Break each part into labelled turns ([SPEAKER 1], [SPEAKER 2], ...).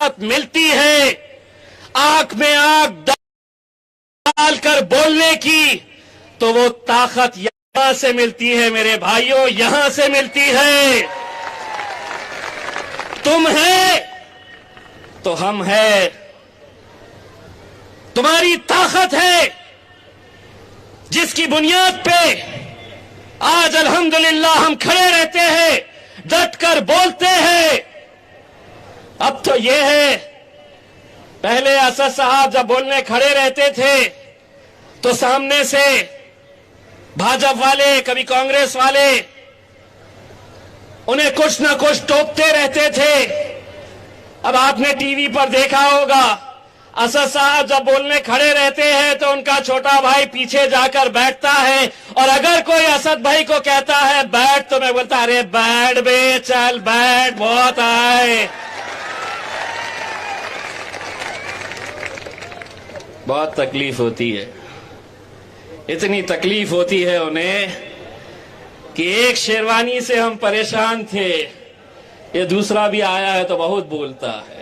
[SPEAKER 1] ताकत मिलती है आंख में आंख डालकर बोलने की, तो वो ताकत यहां से मिलती है मेरे भाइयों, यहां से मिलती है। तुम है तो हम है, तुम्हारी ताकत है जिसकी बुनियाद पे आज अल्हम्दुलिल्लाह हम खड़े रहते हैं, डटकर बोलते हैं। अब तो ये है, पहले असद साहब जब बोलने खड़े रहते थे तो सामने से भाजपा वाले, कभी कांग्रेस वाले उन्हें कुछ ना कुछ टोकते रहते थे। अब आपने टीवी पर देखा होगा, असद साहब जब बोलने खड़े रहते हैं तो उनका छोटा भाई पीछे जाकर बैठता है, और अगर कोई असद भाई को कहता है बैठ, तो मैं बोलता अरे बैठ बे, चल बैठ, बहुत आए। बहुत तकलीफ होती है, इतनी तकलीफ होती है उन्हें कि एक शेरवानी से हम परेशान थे, ये दूसरा भी आया है तो बहुत बोलता है।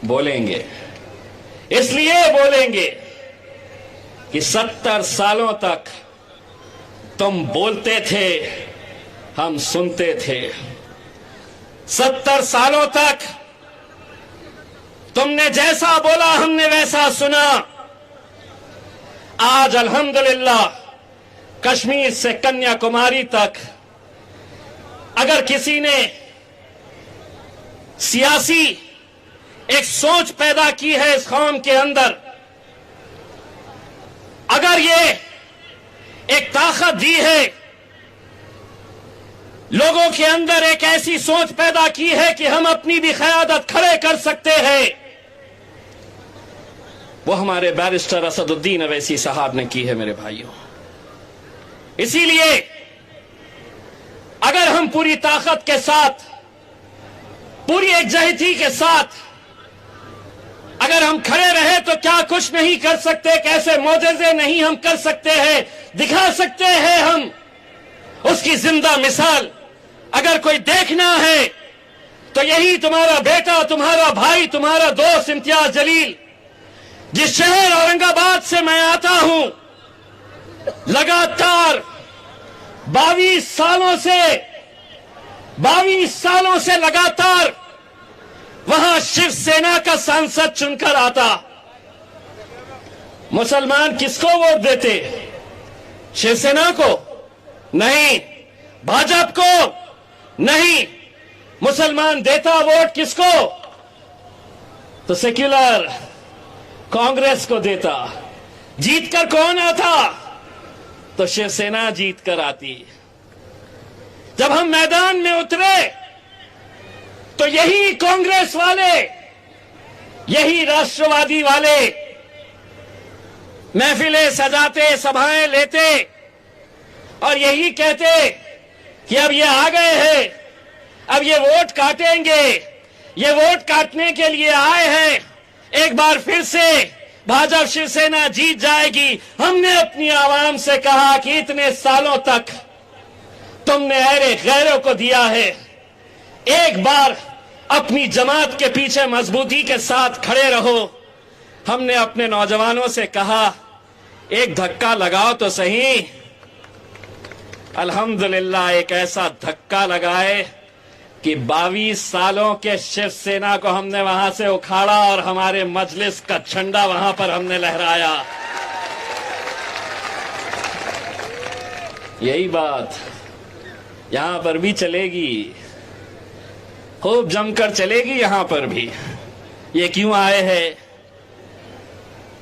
[SPEAKER 1] बोलेंगे, इसलिए बोलेंगे कि 70 सालों तक तुम बोलते थे, हम सुनते थे। 70 सालों तक तुमने जैसा बोला हमने वैसा सुना। आज अल्हम्दुलिल्लाह कश्मीर से कन्याकुमारी तक अगर किसी ने सियासी एक सोच पैदा की है इस कौम के अंदर, अगर ये एक ताकत दी है, लोगों के अंदर एक ऐसी सोच पैदा की है कि हम अपनी भी क़यादत खड़े कर सकते हैं, वो हमारे बैरिस्टर असदुद्दीन अवैसी साहब ने की है मेरे भाइयों। इसीलिए अगर हम पूरी ताकत के साथ, पूरी एकजुटता के साथ अगर हम खड़े रहे तो क्या कुछ नहीं कर सकते, कैसे मोजज़े नहीं हम कर सकते हैं, दिखा सकते हैं हम उसकी जिंदा मिसाल। अगर कोई देखना है तो यही तुम्हारा बेटा, तुम्हारा भाई, तुम्हारा दोस्त इम्तियाज जलील, जिस शहर औरंगाबाद से मैं आता हूं, लगातार 22 सालों से लगातार वहां शिवसेना का सांसद चुनकर आता। मुसलमान किसको वोट देते? शिवसेना को नहीं, भाजपा को नहीं, मुसलमान देता वोट किसको? तो सेक्युलर कांग्रेस को देता। जीतकर कौन आता? तो शिवसेना जीतकर आती। जब हम मैदान में उतरे तो यही कांग्रेस वाले, यही राष्ट्रवादी वाले महफिलें सजाते, सभाएं लेते और यही कहते कि अब ये आ गए हैं, अब ये वोट काटेंगे, ये वोट काटने के लिए आए हैं, एक बार फिर से भाजपा शिवसेना जीत जाएगी। हमने अपनी आवाम से कहा कि इतने सालों तक तुमने अहले गैरों को दिया है, एक बार अपनी जमात के पीछे मजबूती के साथ खड़े रहो। हमने अपने नौजवानों से कहा एक धक्का लगाओ तो सही। अल्हम्दुलिल्लाह एक ऐसा धक्का लगाए कि 22 सालों के शिवसेना को हमने वहां से उखाड़ा और हमारे मजलिस का झंडा वहां पर हमने लहराया। यही बात यहां पर भी चलेगी, खूब जमकर चलेगी यहां पर भी। ये क्यों आए हैं,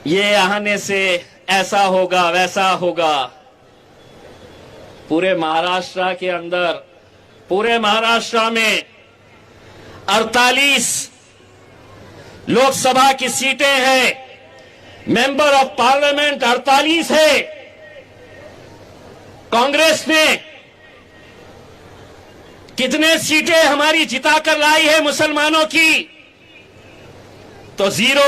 [SPEAKER 1] ये आने से ऐसा होगा वैसा होगा। पूरे महाराष्ट्र के अंदर, पूरे महाराष्ट्र में 48 लोकसभा की सीटें हैं, मेंबर ऑफ पार्लियामेंट 48 है। कांग्रेस ने कितने सीटें हमारी जिताकर लाई है मुसलमानों की? तो 0।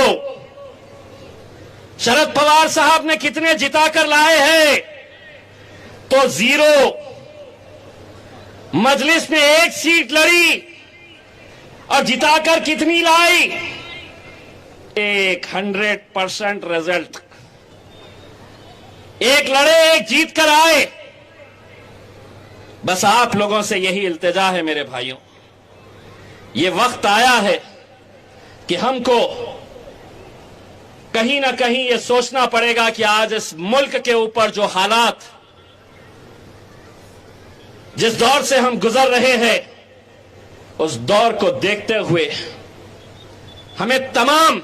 [SPEAKER 1] शरद पवार साहब ने कितने जिताकर लाए हैं? तो 0। मजलिस में 1 सीट लड़ी और जिताकर कितनी लाई? 100% रिजल्ट। एक लड़े एक जीत कर आए। बस आप लोगों से यही इल्तिजा है मेरे भाइयों, ये वक्त आया है कि हमको कहीं ना कहीं ये सोचना पड़ेगा कि आज इस मुल्क के ऊपर जो हालात, जिस दौर से हम गुजर रहे हैं, उस दौर को देखते हुए हमें तमाम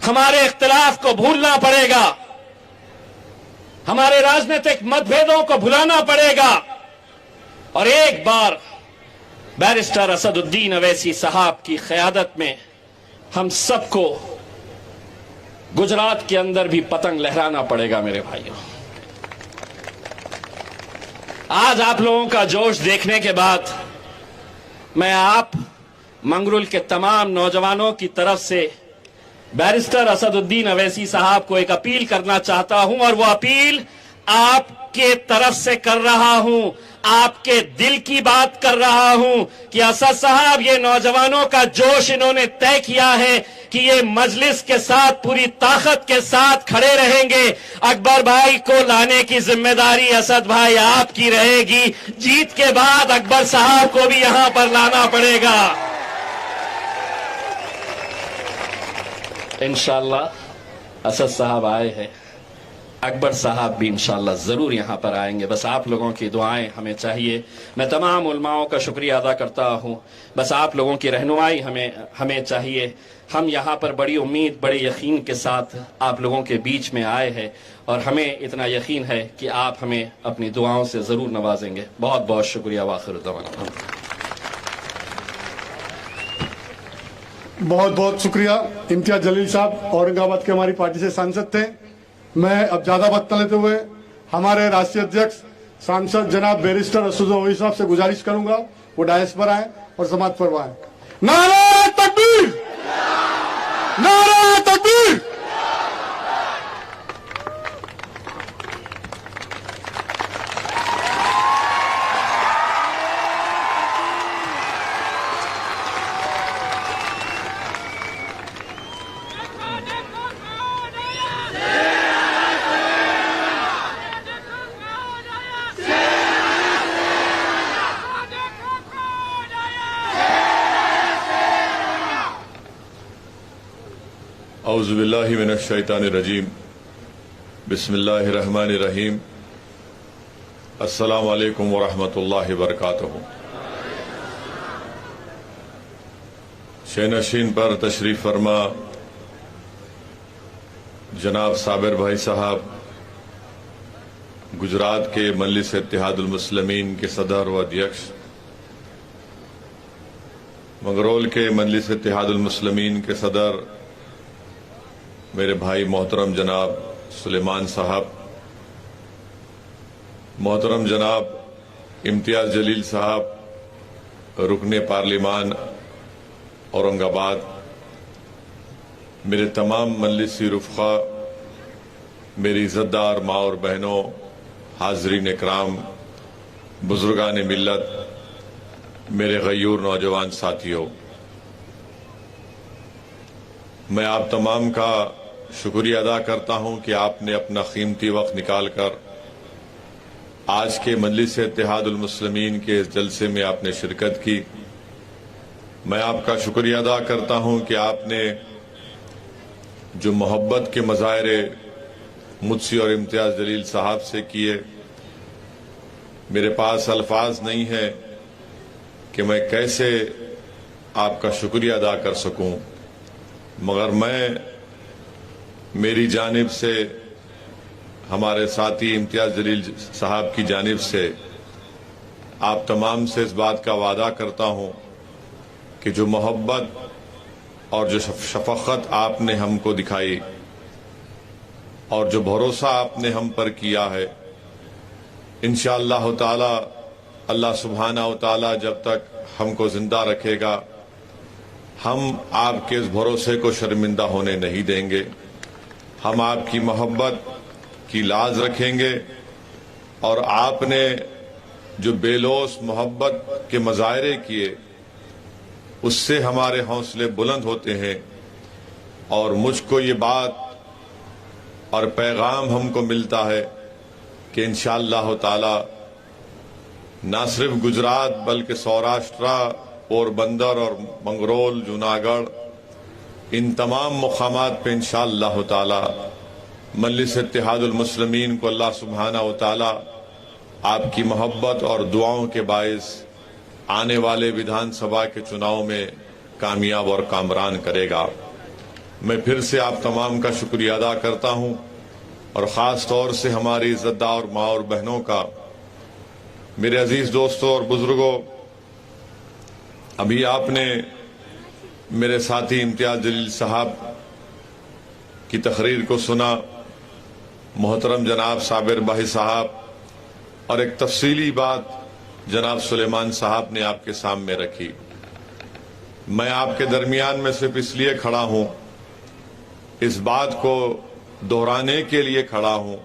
[SPEAKER 1] हमारे इख्तिलाफ को भूलना पड़ेगा, हमारे राजनीतिक मतभेदों को भुलाना पड़ेगा और एक बार बैरिस्टर असदुद्दीन अवैसी साहब की क़यादत में हम सबको गुजरात के अंदर भी पतंग लहराना पड़ेगा मेरे भाइयों। आज आप लोगों का जोश देखने के बाद मैं आप मंगरुल के तमाम नौजवानों की तरफ से बैरिस्टर असदुद्दीन अवैसी साहब को एक अपील करना चाहता हूं और वो अपील आपके तरफ से कर रहा हूं, आपके दिल की बात कर रहा हूं कि असद साहब, ये नौजवानों का जोश इन्होंने तय किया है कि ये मजलिस के साथ पूरी ताकत के साथ खड़े रहेंगे। अकबर भाई को लाने की जिम्मेदारी असद भाई आपकी रहेगी। जीत के बाद अकबर साहब को भी यहां पर लाना पड़ेगा इंशाअल्लाह। असद साहब आए हैं, अकबर साहब भी इंशाअल्लाह जरूर यहां पर आएंगे। बस आप लोगों की दुआएं हमें चाहिए। मैं तमाम उलमाओं का शुक्रिया अदा करता हूं। बस आप लोगों की रहनुमाई हमें चाहिए। हम यहां पर बड़ी उम्मीद, बड़े यकीन के साथ आप लोगों के बीच में आए हैं और हमें इतना यकीन है कि आप हमें अपनी दुआओं से जरूर नवाजेंगे। बहुत बहुत शुक्रिया। वाखिर दवाना।
[SPEAKER 2] बहुत बहुत शुक्रिया। इम्तियाज जलील साहब औरंगाबाद के हमारी पार्टी से सांसद थे। मैं अब ज्यादा वक्त न लेते हुए हमारे राष्ट्रीय अध्यक्ष सांसद जनाब बैरिस्टर असदुद्दीन ओवैसी साहब से गुजारिश करूंगा वो डायस पर आए और समाअत फरमाएं। नारे तकबीर, नारे तकबीर।
[SPEAKER 3] औज़ुबिल्लाहि मिनश्शैतानिर्रजीम। बिस्मिल्लाहिर्रहमानिर्रहीम। अस्सलामु अलैकुम वरहमतुल्लाहि वबरकातुहू। शेनशीन पर तशरीफ फरमा जनाब साबिर भाई साहब, गुजरात के मजलिस इत्तेहादुल मुस्लिमीन के सदर व अध्यक्ष, मंगरोल के मजलिस इत्तेहादुल मुस्लिमीन के सदर मेरे भाई मोहतरम जनाब सुलेमान साहब, मोहतरम जनाब इम्तियाज जलील साहब, रुकने पार्लिमान औरंगाबाद, मेरे तमाम मजलिसी रुफ़ा, मेरी इज़्ज़तदार माँ और बहनों, हाज़रीन इकराम, बुजुर्गान मिल्लत, मेरे गयूर नौजवान साथियों, मैं आप तमाम का शुक्रिया अदा करता हूं कि आपने अपना कीमती वक्त निकालकर आज के मजलिस इत्तेहादुल मुस्लिमीन के इस जलसे में आपने शिरकत की। मैं आपका शुक्रिया अदा करता हूं कि आपने जो मोहब्बत के मज़ाहिरे मुझसे और इम्तियाज जलील साहब से किए, मेरे पास अल्फाज नहीं है कि मैं कैसे आपका शुक्रिया अदा कर सकूं, मगर मैं मेरी जानिब से, हमारे साथी इम्तियाज जलील साहब की जानिब से आप तमाम से इस बात का वादा करता हूं कि जो मोहब्बत और जो शफक़त आपने हमको दिखाई और जो भरोसा आपने हम पर किया है, इंशाअल्लाह ताला अल्लाह सुब्हाना व तआला जब तक हमको जिंदा रखेगा, हम आपके इस भरोसे को शर्मिंदा होने नहीं देंगे। हम आपकी मोहब्बत की लाज रखेंगे और आपने जो बेलोस मोहब्बत के मज़ाहिरे किए उससे हमारे हौसले बुलंद होते हैं। और मुझको ये बात और पैगाम हमको मिलता है कि इंशाअल्लाह ताला ना सिर्फ गुजरात बल्कि सौराष्ट्र, पोरबंदर और मंगरोल, जूनागढ़, इन तमाम मुकामात पे इंशाअल्लाह ताला मजलिस इत्तेहादुल मुस्लिमीन को अल्लाह सुब्हानहू व तआला आपकी मोहब्बत और दुआओं के बायस आने वाले विधानसभा के चुनाव में कामयाब और कामरान करेगा। मैं फिर से आप तमाम का शुक्रिया अदा करता हूं और ख़ास तौर से हमारी इज़्ज़तदार माँ और बहनों का। मेरे अजीज दोस्तों और बुजुर्गों, अभी आपने मेरे साथी इम्तियाज जलील साहब की तकरीर को सुना, मोहतरम जनाब साबिर भाई साहब, और एक तफसीली बात जनाब सुलेमान साहब ने आपके सामने रखी। मैं आपके दरमियान में सिर्फ इसलिए खड़ा हूं, इस बात को दोहराने के लिए खड़ा हूं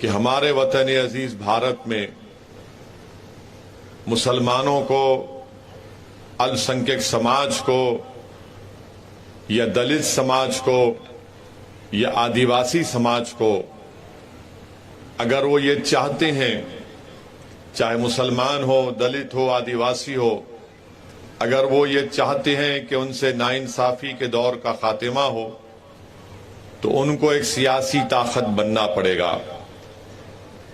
[SPEAKER 3] कि हमारे वतन अजीज भारत में मुसलमानों को, अल्पसंख्यक समाज को या दलित समाज को या आदिवासी समाज को, अगर वो ये चाहते हैं, चाहे मुसलमान हो, दलित हो, आदिवासी हो, अगर वो ये चाहते हैं कि उनसे नाइंसाफी के दौर का खात्मा हो, तो उनको एक सियासी ताकत बनना पड़ेगा।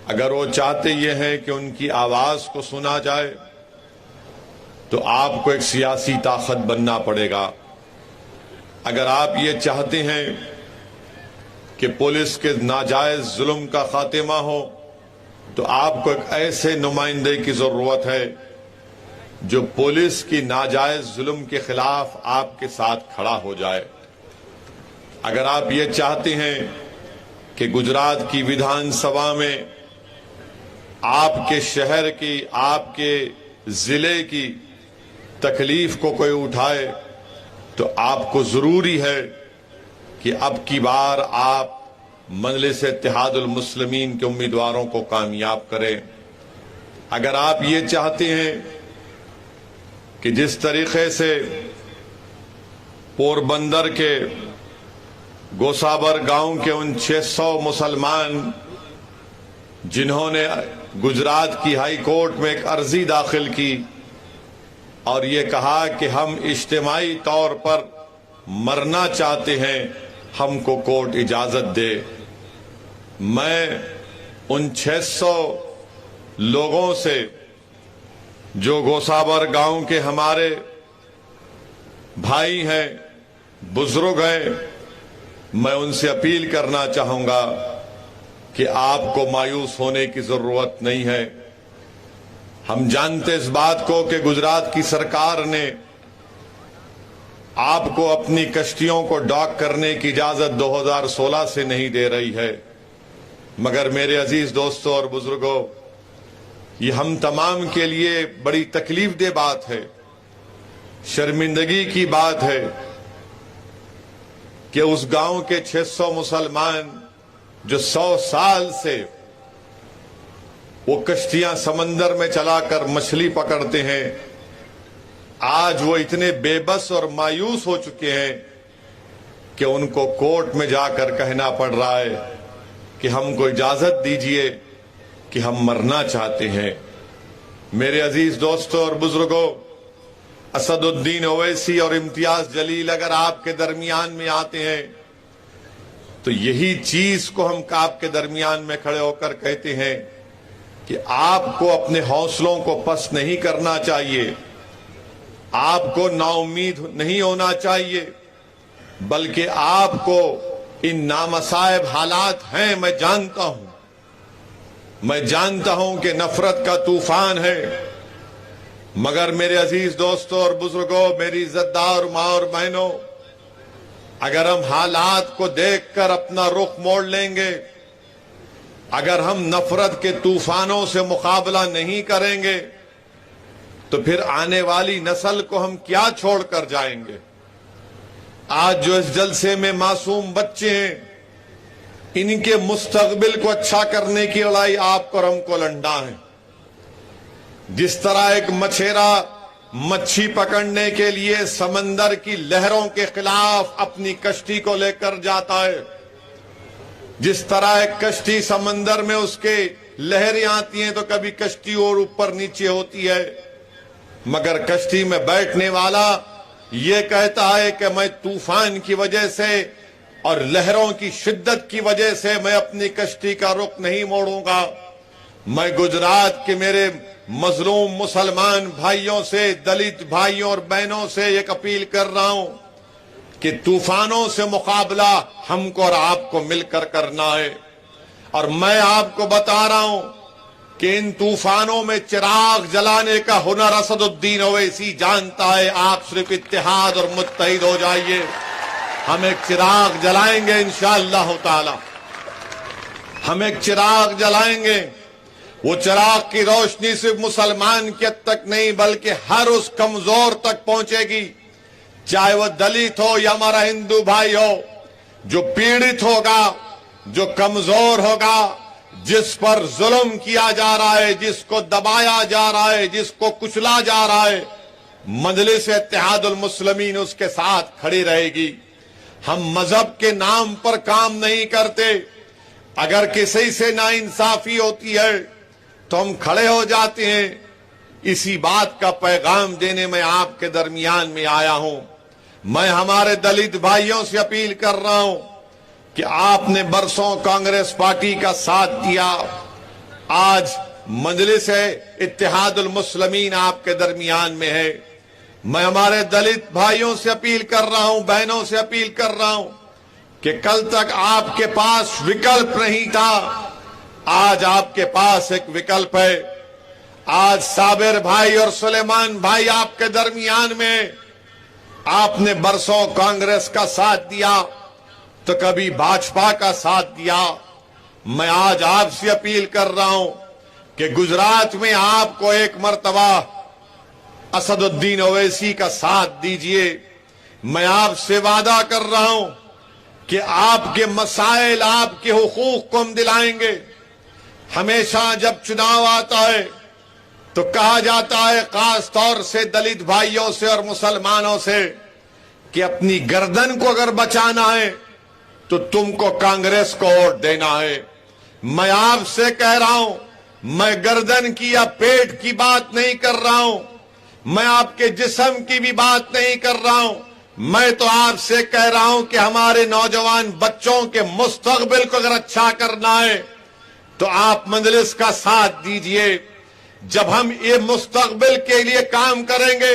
[SPEAKER 3] अगर वो चाहते ये हैं कि उनकी आवाज को सुना जाए, तो आपको एक सियासी ताकत बनना पड़ेगा। अगर आप ये चाहते हैं कि पुलिस के नाजायज जुल्म का खात्मा हो, तो आपको एक ऐसे नुमाइंदे की जरूरत है जो पुलिस की नाजायज जुल्म के खिलाफ आपके साथ खड़ा हो जाए। अगर आप ये चाहते हैं कि गुजरात की विधानसभा में आपके शहर की, आपके जिले की तकलीफ को कोई उठाए, तो आपको जरूरी है कि अब की बार आप मजलिस इत्तेहादुल मुस्लिमीन के उम्मीदवारों को कामयाब करें। अगर आप ये चाहते हैं कि जिस तरीके से पोरबंदर के गोसाबर गांव के उन 600 मुसलमान जिन्होंने गुजरात की हाई कोर्ट में एक अर्जी दाखिल की और ये कहा कि हम इज्तिमाई तौर पर मरना चाहते हैं, हमको कोर्ट इजाजत दे, मैं उन 600 लोगों से जो गोसाबर गांव के हमारे भाई हैं, बुजुर्ग हैं, मैं उनसे अपील करना चाहूंगा कि आपको मायूस होने की जरूरत नहीं है। हम जानते इस बात को कि गुजरात की सरकार ने आपको अपनी कश्तियों को डॉक करने की इजाजत 2016 से नहीं दे रही है, मगर मेरे अजीज दोस्तों और बुजुर्गों, ये हम तमाम के लिए बड़ी तकलीफ दे बात है, शर्मिंदगी की बात है कि उस गांव के 600 मुसलमान जो 100 साल से वो कश्तियां समंदर में चलाकर मछली पकड़ते हैं, आज वो इतने बेबस और मायूस हो चुके हैं कि उनको कोर्ट में जाकर कहना पड़ रहा है कि हमको इजाजत दीजिए कि हम मरना चाहते हैं। मेरे अजीज दोस्तों और बुजुर्गों, असदुद्दीन ओवैसी और इम्तियाज जलील अगर आपके दरमियान में आते हैं, तो यही चीज को हम आपके दरमियान में खड़े होकर कहते हैं कि आपको अपने हौसलों को पस्त नहीं करना चाहिए, आपको नाउम्मीद नहीं होना चाहिए, बल्कि आपको इन नामसाइब हालात हैं, मैं जानता हूं कि नफरत का तूफान है, मगर मेरे अजीज दोस्तों और बुजुर्गों, मेरी इज्जतदार माँ और बहनों, अगर हम हालात को देखकर अपना रुख मोड़ लेंगे, अगर हम नफरत के तूफानों से मुकाबला नहीं करेंगे, तो फिर आने वाली नस्ल को हम क्या छोड़कर जाएंगे। आज जो इस जलसे में मासूम बच्चे हैं, इनके मुस्तकबिल को अच्छा करने की लड़ाई आपको और हमको लड़ना है। जिस तरह एक मछेरा मच्छी पकड़ने के लिए समंदर की लहरों के खिलाफ अपनी कश्ती को लेकर जाता है। जिस तरह एक कश्ती समंदर में उसके लहरें आती हैं तो कभी कश्ती और ऊपर नीचे होती है, मगर कश्ती में बैठने वाला ये कहता है कि मैं तूफान की वजह से और लहरों की शिद्दत की वजह से मैं अपनी कश्ती का रुख नहीं मोड़ूंगा। मैं गुजरात के मेरे मजलूम मुसलमान भाइयों से, दलित भाइयों और बहनों से एक अपील कर रहा हूं कि तूफानों से मुकाबला हमको और आपको मिलकर करना है। और मैं आपको बता रहा हूं कि इन तूफानों में चिराग जलाने का हुनर असदुद्दीन ओवैसी जानता है। आप सिर्फ इत्तेहाद और मुत्तहिद हो जाइए, हम एक चिराग जलाएंगे इंशाअल्लाह ताला। हम एक चिराग जलाएंगे, वो चिराग की रोशनी सिर्फ मुसलमान के तक नहीं बल्कि हर उस कमजोर तक पहुंचेगी, चाहे वह दलित हो या हमारा हिंदू भाई हो, जो पीड़ित होगा, जो कमजोर होगा, जिस पर जुल्म किया जा रहा है, जिसको दबाया जा रहा है, जिसको कुचला जा रहा है, मजलिस इत्तेहादुल मुस्लिमीन उसके साथ खड़ी रहेगी। हम मजहब के नाम पर काम नहीं करते। अगर किसी से नाइंसाफी होती है तो हम खड़े हो जाते हैं। इसी बात का पैगाम देने में आपके दरमियान में आया हूं। मैं हमारे दलित भाइयों से अपील कर रहा हूं कि आपने बरसों कांग्रेस पार्टी का साथ दिया, आज मजलिस इत्तेहादुल मुस्लिमीन आपके दरमियान में है। मैं हमारे दलित भाइयों से अपील कर रहा हूं, बहनों से अपील कर रहा हूं कि कल तक आपके पास विकल्प नहीं था, आज आपके पास एक विकल्प है। आज साबिर भाई और सुलेमान भाई आपके दरमियान में। आपने बरसों कांग्रेस का साथ दिया तो कभी भाजपा का साथ दिया। मैं आज आपसे अपील कर रहा हूं कि गुजरात में आपको एक मर्तबा असदुद्दीन ओवैसी का साथ दीजिए। मैं आपसे वादा कर रहा हूं कि आपके मसाइल, आपके हुकूक को हम दिलाएंगे। हमेशा जब चुनाव आता है तो कहा जाता है, खास तौर से दलित भाइयों से और मुसलमानों से, कि अपनी गर्दन को अगर बचाना है तो तुमको कांग्रेस को वोट देना है। मैं आपसे कह रहा हूं, मैं गर्दन की या पेट की बात नहीं कर रहा हूं, मैं आपके जिस्म की भी बात नहीं कर रहा हूं। मैं तो आपसे कह रहा हूं कि हमारे नौजवान बच्चों के मुस्तकबिल को अगर अच्छा करना है तो आप मजलिस का साथ दीजिए। जब हम ये मुस्तकबिल के लिए काम करेंगे,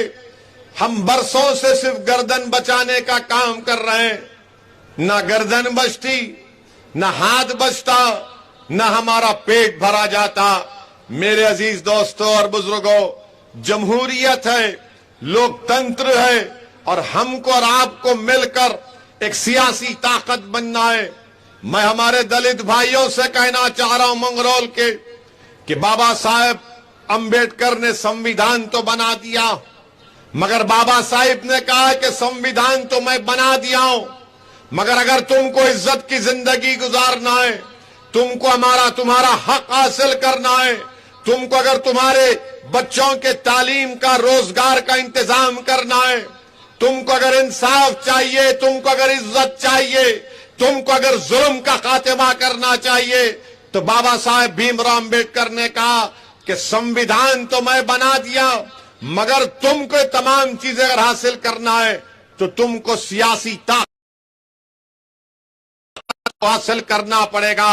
[SPEAKER 3] हम बरसों से सिर्फ गर्दन बचाने का काम कर रहे हैं। ना गर्दन बचती, ना हाथ बचता, ना हमारा पेट भरा जाता। मेरे अजीज दोस्तों और बुजुर्गों, जमहूरियत है, लोकतंत्र है और हमको और आपको मिलकर एक सियासी ताकत बनना है। मैं हमारे दलित भाइयों से कहना चाह रहा हूं मंगरौल के कि बाबा साहेब अंबेडकर ने संविधान तो बना दिया, मगर बाबा साहिब ने कहा कि संविधान तो मैं बना दिया हूं, मगर अगर तुमको इज्जत की जिंदगी गुजारना है, तुमको तुम्हारा हक हासिल करना है, तुमको अगर तुम्हारे बच्चों के तालीम का, रोजगार का इंतजाम करना है, तुमको अगर इंसाफ चाहिए, तुमको अगर इज्जत चाहिए, तुमको अगर जुल्म का खात्मा करना चाहिए, तो बाबा साहेब भीमराव अंबेडकर ने कहा कि संविधान तो मैं बना दिया, मगर तुमको तमाम चीजें अगर हासिल करना है तो तुमको सियासी ताकत हासिल करना पड़ेगा।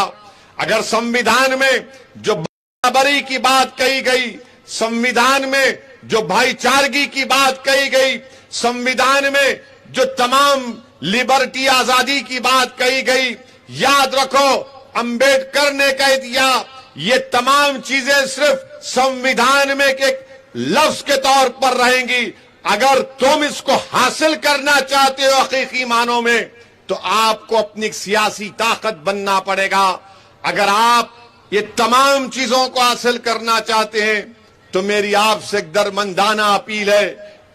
[SPEAKER 3] अगर संविधान में जो बराबरी की बात कही गई, संविधान में जो भाईचारगी की बात कही गई, संविधान में जो तमाम लिबर्टी, आजादी की बात कही गई, याद रखो अंबेडकर ने कह दिया ये तमाम चीजें सिर्फ संविधान में के लफ्ज के तौर पर रहेंगी। अगर तुम इसको हासिल करना चाहते हो हकीकी मानों में, तो आपको अपनी सियासी ताकत बनना पड़ेगा। अगर आप ये तमाम चीजों को हासिल करना चाहते हैं तो मेरी आपसे एक दरमंदाना अपील है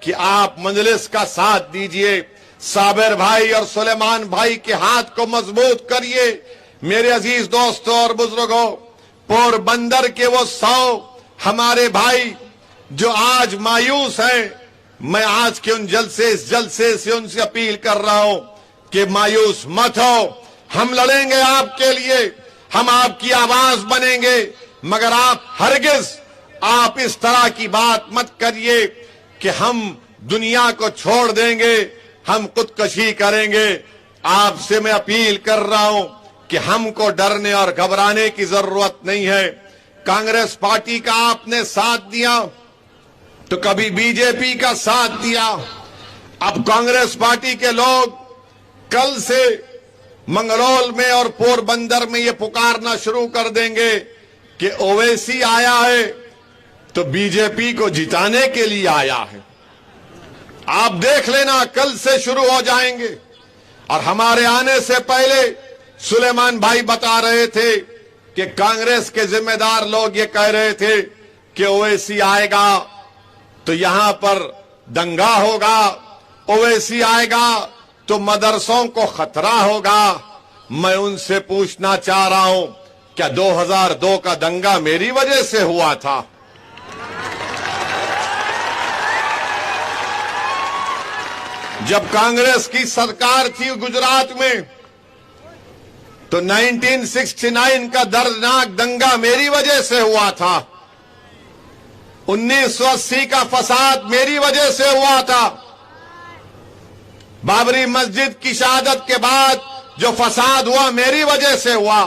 [SPEAKER 3] कि आप मजलिस का साथ दीजिए, साबिर भाई और सुलेमान भाई के हाथ को मजबूत करिए। मेरे अजीज दोस्तों और बुजुर्गों, पोरबंदर के वो 100 हमारे भाई जो आज मायूस हैं, मैं आज के इस जलसे से उनसे अपील कर रहा हूं कि मायूस मत हो, हम लड़ेंगे आपके लिए, हम आपकी आवाज बनेंगे, मगर आप हरगिज आप इस तरह की बात मत करिए कि हम दुनिया को छोड़ देंगे, हम खुदकशी करेंगे। आपसे मैं अपील कर रहा हूं कि हमको डरने और घबराने की जरूरत नहीं है। कांग्रेस पार्टी का आपने साथ दिया तो कभी बीजेपी का साथ दिया। अब कांग्रेस पार्टी के लोग कल से मंगरौल में और पोरबंदर में ये पुकारना शुरू कर देंगे कि ओवैसी आया है तो बीजेपी को जिताने के लिए आया है। आप देख लेना, कल से शुरू हो जाएंगे। और हमारे आने से पहले सुलेमान भाई बता रहे थे कि कांग्रेस के जिम्मेदार लोग ये कह रहे थे कि ओवैसी आएगा तो यहां पर दंगा होगा, ओवैसी आएगा तो मदरसों को खतरा होगा। मैं उनसे पूछना चाह रहा हूं, क्या 2002 का दंगा मेरी वजह से हुआ था? जब कांग्रेस की सरकार थी गुजरात में तो 1969 का दर्दनाक दंगा मेरी वजह से हुआ था। 1980 का फसाद मेरी वजह से हुआ था। बाबरी मस्जिद की शहादत के बाद जो फसाद हुआ मेरी वजह से हुआ।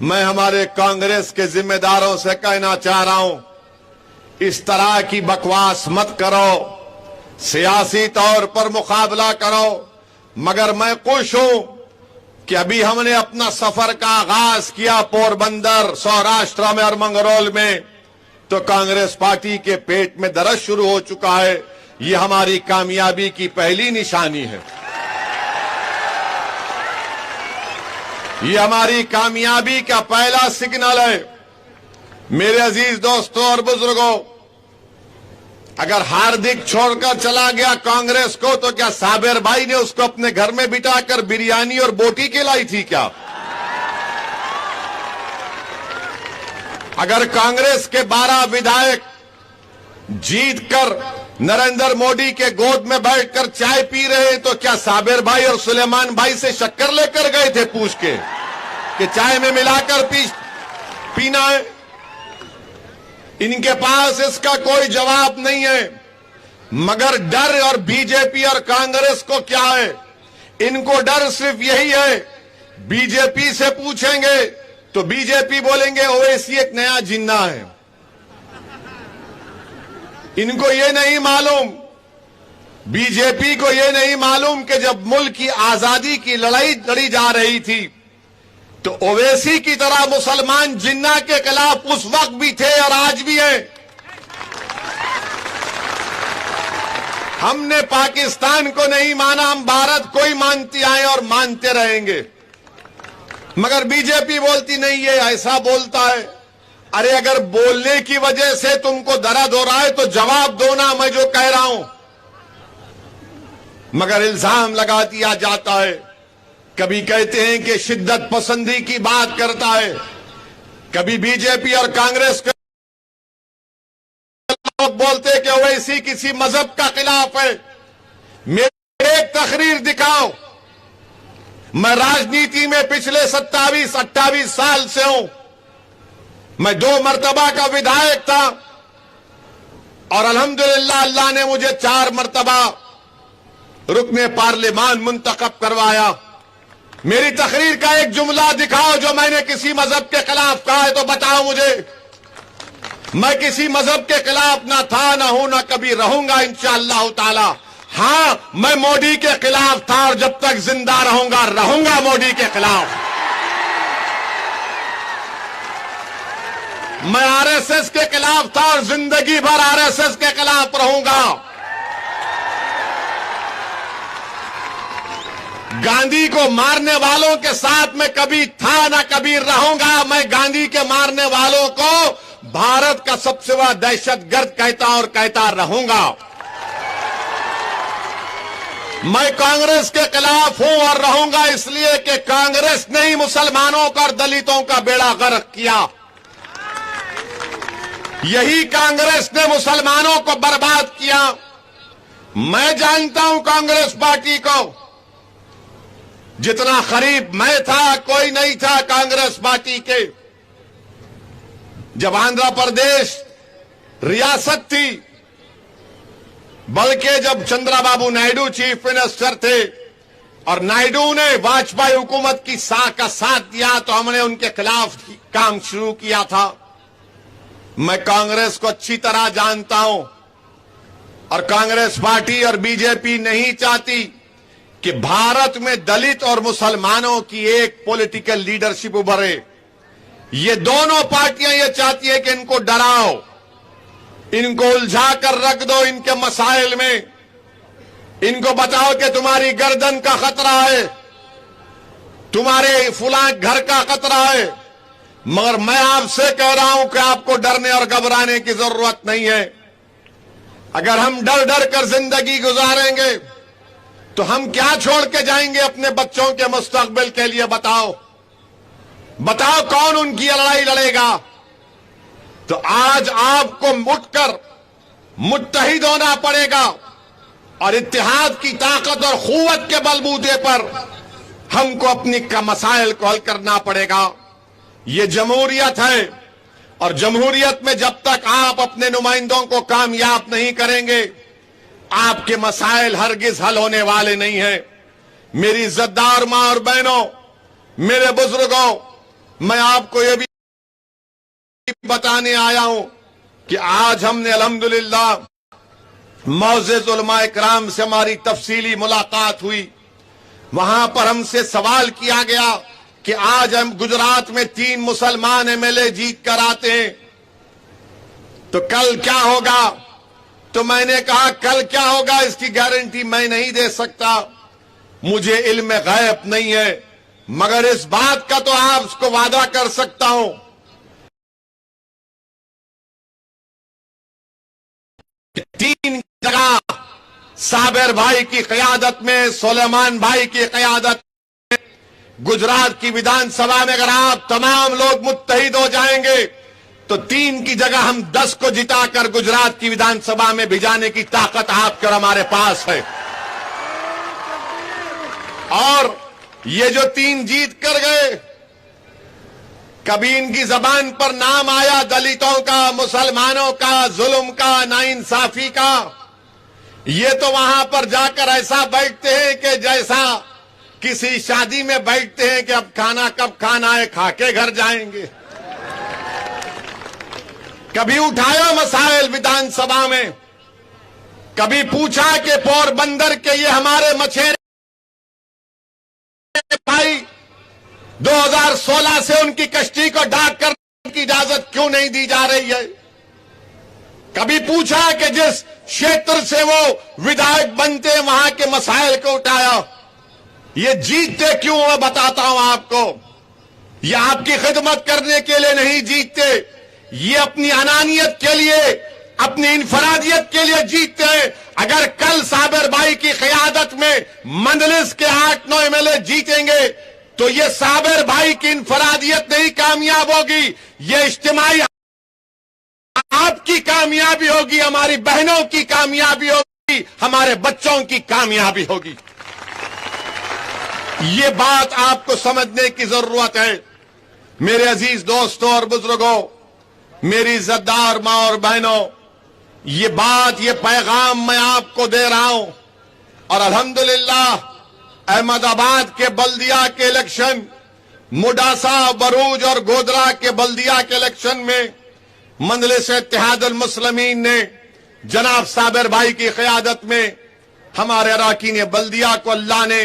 [SPEAKER 3] मैं हमारे कांग्रेस के जिम्मेदारों से कहना चाह रहा हूं, इस तरह की बकवास मत करो, सियासी तौर पर मुकाबला करो। मगर मैं खुश हूं कि अभी हमने अपना सफर का आगाज किया पोरबंदर, सौराष्ट्र में और मंगरौल में, तो कांग्रेस पार्टी के पेट में दर्द शुरू हो चुका है। ये हमारी कामयाबी की पहली निशानी है। ये हमारी कामयाबी का पहला सिग्नल है। मेरे अजीज दोस्तों और बुजुर्गों, अगर हार्दिक छोड़कर चला गया कांग्रेस को तो क्या साबिर भाई ने उसको अपने घर में बिठाकर बिरयानी और बोटी खिलाई थी क्या? अगर कांग्रेस के 12 विधायक जीतकर नरेंद्र मोदी के गोद में बैठकर चाय पी रहे हैं तो क्या साबिर भाई और सुलेमान भाई से शक्कर लेकर गए थे पूछ के कि चाय में मिलाकर पीना है? इनके पास इसका कोई जवाब नहीं है। मगर डर और बीजेपी और कांग्रेस को क्या है? इनको डर सिर्फ यही है, बीजेपी से पूछेंगे तो बीजेपी बोलेंगे ओवैसी एक नया जिन्ना है। इनको ये नहीं मालूम, बीजेपी को ये नहीं मालूम कि जब मुल्क की आजादी की लड़ाई लड़ी जा रही थी तो ओवैसी की तरह मुसलमान जिन्ना के खिलाफ उस वक्त भी थे और आज भी हैं। हमने पाकिस्तान को नहीं माना, हम भारत को ही मानते आए और मानते रहेंगे। मगर बीजेपी बोलती नहीं, ये ऐसा बोलता है। अरे अगर बोलने की वजह से तुमको दर्द हो रहा है तो जवाब दो ना, मैं जो कह रहा हूं। मगर इल्जाम लगा दिया जाता है, कभी कहते हैं कि शिद्दत पसंदी की बात करता है, कभी बीजेपी और कांग्रेस के लोग बोलते हैं कि ओवैसी किसी मजहब का खिलाफ है। मेरे एक तकरीर दिखाओ। मैं राजनीति में पिछले 27-28 साल से हूं। मैं 2 मर्तबा का विधायक था और अल्हम्दुलिल्लाह अल्लाह ने मुझे 4 मर्तबा रुकने पार्लियामान मुंतखब करवाया। मेरी तकरीर का एक जुमला दिखाओ जो मैंने किसी मजहब के खिलाफ कहा है तो बताओ मुझे। मैं किसी मजहब के खिलाफ ना था, ना हूं, ना कभी रहूंगा इंशाअल्लाह ताला। हां, मैं मोदी के खिलाफ था और जब तक जिंदा रहूंगा मोदी के खिलाफ। मैं आरएसएस के खिलाफ था और जिंदगी भर आरएसएस के खिलाफ रहूंगा। गांधी को मारने वालों के साथ मैं कभी था ना कभी रहूंगा। मैं गांधी के मारने वालों को भारत का सबसे बड़ा दहशतगर्द कहता और कहता रहूंगा। मैं कांग्रेस के खिलाफ हूं और रहूंगा इसलिए कि कांग्रेस ने ही मुसलमानों का और दलितों का बेड़ा गर्क किया।
[SPEAKER 4] यही कांग्रेस ने मुसलमानों को बर्बाद किया। मैं जानता हूं कांग्रेस पार्टी को, जितना करीब मैं था कोई नहीं था कांग्रेस पार्टी के। जब आंध्र प्रदेश रियासत थी, बल्कि जब चंद्रबाबू नायडू चीफ मिनिस्टर थे और नायडू ने वाजपेयी हुकूमत की का साथ दिया, तो हमने उनके खिलाफ काम शुरू किया था। मैं कांग्रेस को अच्छी तरह जानता हूं और कांग्रेस पार्टी और बीजेपी नहीं चाहती कि भारत में दलित और मुसलमानों की एक पॉलिटिकल लीडरशिप उभरे। ये दोनों पार्टियां ये चाहती है कि इनको डराओ, इनको उलझा कर रख दो इनके मसाइल में, इनको बताओ कि तुम्हारी गर्दन का खतरा है, तुम्हारे फुला घर का खतरा है। मगर मैं आपसे कह रहा हूं कि आपको डरने और घबराने की जरूरत नहीं है। अगर हम डर डर कर जिंदगी गुजारेंगे तो हम क्या छोड़ के जाएंगे अपने बच्चों के मुस्तकबिल के लिए? बताओ बताओ कौन उनकी लड़ाई लड़ेगा? तो आज आपको उठकर मुत्तहिद होना पड़ेगा और इत्तेहाद की ताकत और कुव्वत के बलबूते पर हमको अपनी मसाइल को हल करना पड़ेगा। ये जमहूरियत है और जमहूरियत में जब तक आप अपने नुमाइंदों को कामयाब नहीं करेंगे, आपके मसाइल हरगिज हल होने वाले नहीं हैं। मेरी इज्जतदार मां और बहनों, मेरे बुजुर्गों, मैं आपको ये भी बताने आया हूं कि आज हमने अल्हम्दुलिल्लाह मौज़िज़ उलमा इकराम से हमारी तफसीली मुलाकात हुई। वहां पर हमसे सवाल किया गया कि आज हम गुजरात में 3 मुसलमान एमएलए जीत कर आते हैं, तो कल क्या होगा? तो मैंने कहा कल क्या होगा इसकी गारंटी मैं नहीं दे सकता, मुझे इल्म गैब नहीं है, मगर इस बात का तो आपको वादा कर सकता हूं 3 जगह साबिर भाई की क़यादत में, सुलेमान भाई की क़यादत में, गुजरात की विधानसभा में अगर आप तमाम लोग मुत्तहिद हो जाएंगे तो 3 की जगह हम 10 को जिताकर गुजरात की विधानसभा में भिजाने की ताकत आपके और हमारे पास है। और ये जो 3 जीत कर गए, कभी इनकी जबान पर नाम आया दलितों का, मुसलमानों का, जुल्म का, नाइंसाफी का? ये तो वहां पर जाकर ऐसा बैठते हैं कि जैसा किसी शादी में बैठते हैं कि अब खाना कब खाना है, खा के घर जाएंगे। कभी उठाया मसाइल विधानसभा में, कभी पूछा कि पोरबंदर के ये हमारे मछेरे भाई 2016 से उनकी कश्ती को डाक करने की इजाजत क्यों नहीं दी जा रही है? कभी पूछा कि जिस क्षेत्र से वो विधायक बनते हैं वहां के मसाइल को उठाया? ये जीतते क्यों? मैं बताता हूं आपको, ये आपकी खिदमत करने के लिए नहीं जीतते, ये अपनी अनानियत के लिए, अपनी इनफरादियत के लिए जीतते हैं। अगर कल साबिर भाई की क़यादत में मंदलिस के 8-9 एमएलए जीतेंगे तो ये साबिर भाई की इनफरादियत नहीं कामयाब होगी, ये इज्तिमाई आपकी कामयाबी होगी, हमारी बहनों की कामयाबी होगी, हमारे बच्चों की कामयाबी होगी। ये बात आपको समझने की जरूरत है। मेरे अजीज दोस्तों और बुजुर्गों, मेरी इज्जतदार मां और बहनों, ये बात, ये पैगाम मैं आपको दे रहा हूं। और अल्हम्दुलिल्लाह अहमदाबाद के बल्दिया के इलेक्शन, मुडासा, बरूज और गोधरा के बल्दिया के इलेक्शन में मंजलिस इत्तेहादुल मुस्लिमीन ने जनाब साबिर भाई की क़यादत में हमारे अराकीन बल्दिया को अल्लाह ने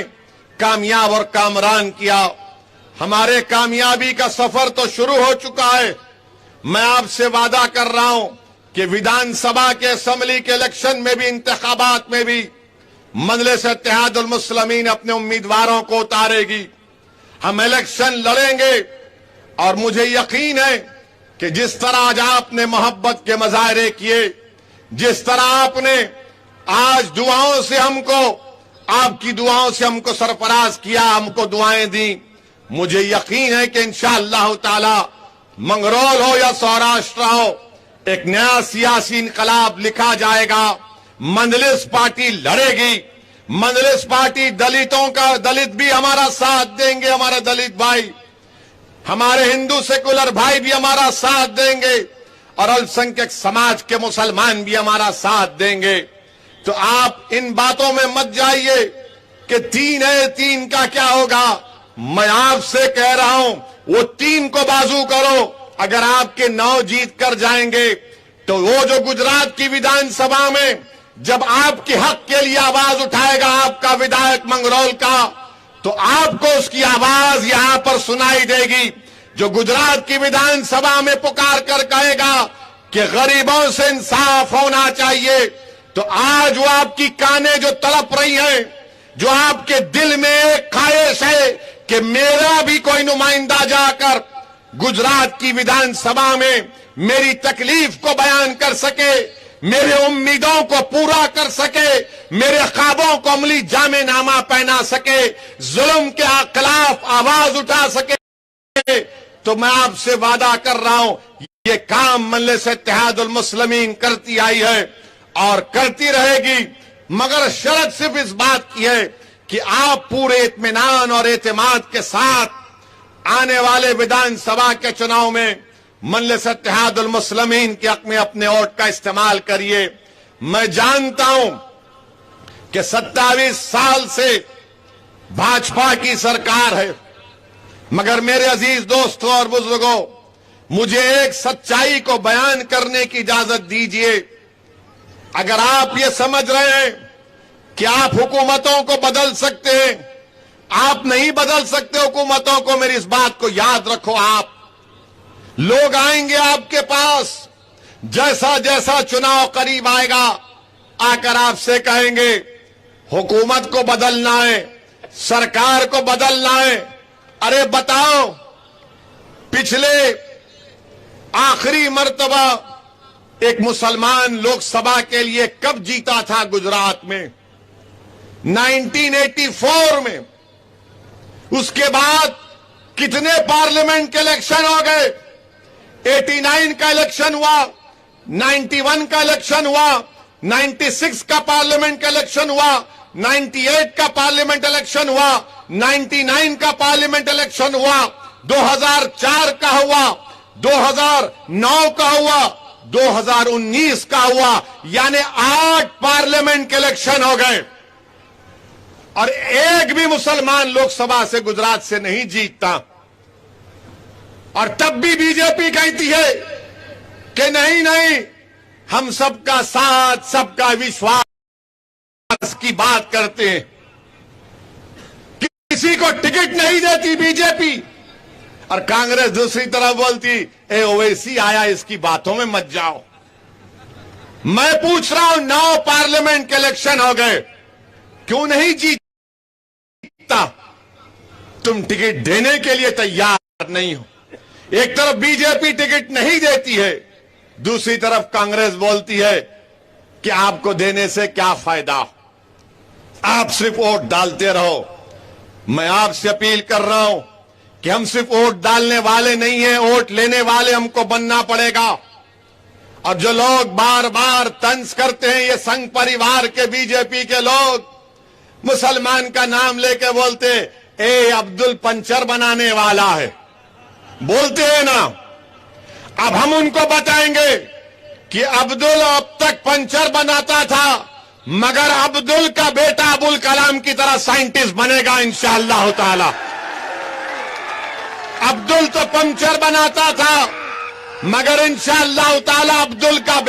[SPEAKER 4] कामयाब और कामरान किया। हमारे कामयाबी का सफर तो शुरू हो चुका है। मैं आपसे वादा कर रहा हूं कि विधानसभा के असेंबली के इलेक्शन में भी, इंतखाबात में भी मजलिस इत्तेहादुल मुस्लिमीन अपने उम्मीदवारों को उतारेगी। हम इलेक्शन लड़ेंगे और मुझे यकीन है कि जिस तरह आज आपने मोहब्बत के मुजाहरे किए, जिस तरह आपने आज दुआओं से हमको, आपकी दुआओं से हमको सरफराज किया, हमको दुआएं दी, मुझे यकीन है कि इंशाअल्लाह ताला मंगरौल हो या सौराष्ट्र हो, एक नया सियासी इनकलाब लिखा जाएगा। मंजलिस पार्टी लड़ेगी। मंजलिस पार्टी दलित भी हमारा साथ देंगे, हमारे दलित भाई, हमारे हिंदू सेकुलर भाई भी हमारा साथ देंगे और अल्पसंख्यक समाज के मुसलमान भी हमारा साथ देंगे। तो आप इन बातों में मत जाइए कि 3 है, 3 का क्या होगा। मैं आपसे कह रहा हूं वो 3 को बाजू करो। अगर आपके 9 जीत कर जाएंगे तो वो जो गुजरात की विधानसभा में जब आपके हक के लिए आवाज उठाएगा आपका विधायक मंगरौल का, तो आपको उसकी आवाज यहां पर सुनाई देगी। जो गुजरात की विधानसभा में पुकार कर कहेगा कि गरीबों से इंसाफ होना चाहिए, तो आज वो आपकी काने जो तड़प रही है, जो आपके दिल में एक ख्वाहिश है कि मेरा भी कोई नुमाइंदा जाकर गुजरात की विधानसभा में मेरी तकलीफ को बयान कर सके, मेरे उम्मीदों को पूरा कर सके, मेरे ख्वाबों को अमली जामेनामा पहना सके, जुल्म के खिलाफ आवाज उठा सके, तो मैं आपसे वादा कर रहा हूं ये काम मजलिस इत्तेहादुल मुस्लिमीन करती आई है और करती रहेगी। मगर शर्त सिर्फ इस बात की है कि आप पूरे इत्मीनान और एतमाद के साथ आने वाले विधानसभा के चुनाव में मजलिस इत्तेहादुल मुस्लिमीन के हक में अपने वोट का इस्तेमाल करिए। मैं जानता हूं कि 27 साल से भाजपा की सरकार है, मगर मेरे अजीज दोस्तों और बुजुर्गों, मुझे एक सच्चाई को बयान करने की इजाजत दीजिए। अगर आप ये समझ रहे हैं कि आप हुकूमतों को बदल सकते हैं, आप नहीं बदल सकते हुकूमतों को। मेरी इस बात को याद रखो। आप लोग आएंगे आपके पास, जैसा जैसा चुनाव करीब आएगा, आकर आपसे कहेंगे हुकूमत को बदलना है, सरकार को बदलना है। अरे बताओ, पिछले आखिरी मर्तबा एक मुसलमान लोकसभा के लिए कब जीता था गुजरात में? 1984 में। उसके बाद कितने पार्लियामेंट के इलेक्शन हो गए? 89 का इलेक्शन हुआ, 91 का इलेक्शन हुआ, 96 का पार्लियामेंट का इलेक्शन हुआ, 98 का पार्लियामेंट इलेक्शन हुआ, 99 का पार्लियामेंट इलेक्शन हुआ, 2004 का हुआ, 2009 का हुआ, 2019 का हुआ, यानी 8 पार्लियामेंट के इलेक्शन हो गए और एक भी मुसलमान लोकसभा से गुजरात से नहीं जीतता। और तब भी बीजेपी कहती है कि नहीं नहीं, हम सबका साथ, सबका विश्वास की बात करते हैं। किसी को टिकट नहीं देती बीजेपी, और कांग्रेस दूसरी तरफ बोलती ए ओवैसी आया, इसकी बातों में मत जाओ। मैं पूछ रहा हूं, 9 पार्लियामेंट के इलेक्शन हो गए, क्यों नहीं जीतता? तुम टिकट देने के लिए तैयार नहीं हो। एक तरफ बीजेपी टिकट नहीं देती है, दूसरी तरफ कांग्रेस बोलती है कि आपको देने से क्या फायदा, आप सिर्फ वोट डालते रहो। मैं आपसे अपील कर रहा हूं कि हम सिर्फ वोट डालने वाले नहीं हैं, वोट लेने वाले हमको बनना पड़ेगा। और जो लोग बार बार तंज करते हैं, ये संघ परिवार के बीजेपी के लोग, मुसलमान का नाम लेके बोलते ए अब्दुल पंचर बनाने वाला है, बोलते हैं ना। अब हम उनको बताएंगे कि अब्दुल अब तक पंचर बनाता था, मगर अब्दुल का बेटा अबुल कलाम की तरह साइंटिस्ट बनेगा इंशाअल्लाह ताला। अब्दुल तो पंचर बनाता था, मगर इंशाअल्लाह ताला अब्दुल का